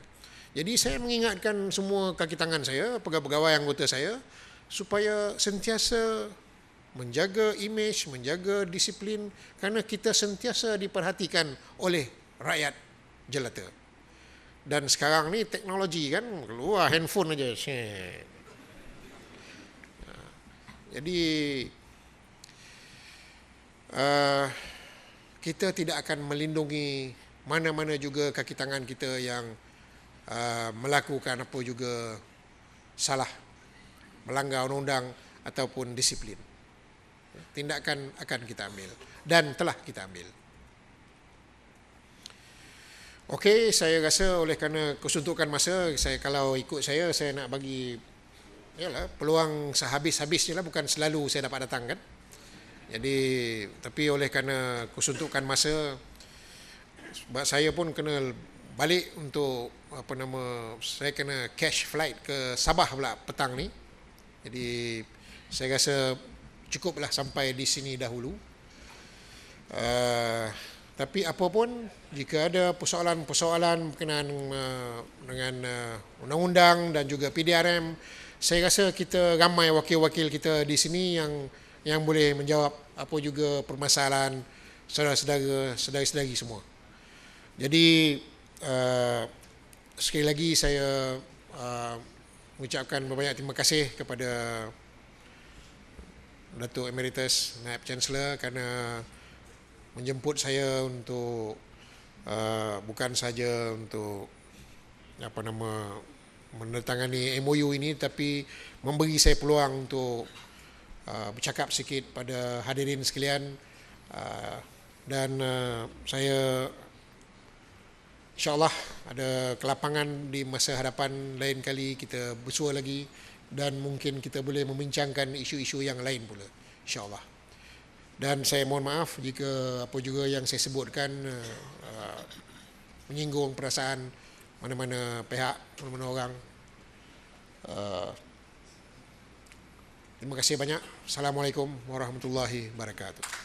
Jadi saya mengingatkan semua kaki tangan saya, pegawai-pegawai anggota saya, supaya sentiasa menjaga imej, menjaga disiplin, kerana kita sentiasa diperhatikan oleh rakyat jelata. Dan sekarang ni teknologi kan, keluar handphone aja. Jadi kita tidak akan melindungi mana-mana juga kaki tangan kita yang melakukan apa juga salah, melanggar undang-undang ataupun disiplin. Tindakan akan kita ambil dan telah kita ambil. Okey, saya rasa oleh kerana kesuntukan masa, kalau ikut saya nak bagi peluang sehabis-habisnya lah, bukan selalu saya dapat datang kan. Jadi tapi oleh kerana kesuntukan masa, sebab saya pun kena balik untuk saya kena cash flight ke Sabah pula petang ni. Jadi saya rasa cukuplah sampai di sini dahulu. Tapi apapun, jika ada persoalan-persoalan berkenaan dengan undang-undang dan juga PDRM, saya rasa kita ramai wakil-wakil kita di sini yang boleh menjawab apa juga permasalahan saudara-saudari semua. Jadi sekali lagi saya mengucapkan banyak terima kasih kepada Datuk Emeritus Naib Chancellor kerana menjemput saya untuk bukan saja untuk menandatangani MOU ini, tapi memberi saya peluang untuk bercakap sikit pada hadirin sekalian, dan saya insya-Allah ada kelapangan di masa hadapan, lain kali kita bersua lagi dan mungkin kita boleh membincangkan isu-isu yang lain pula, insya-Allah. Dan saya mohon maaf jika apa juga yang saya sebutkan menyinggung perasaan mana-mana pihak, mana-mana orang. Terima kasih banyak. Assalamualaikum warahmatullahi wabarakatuh.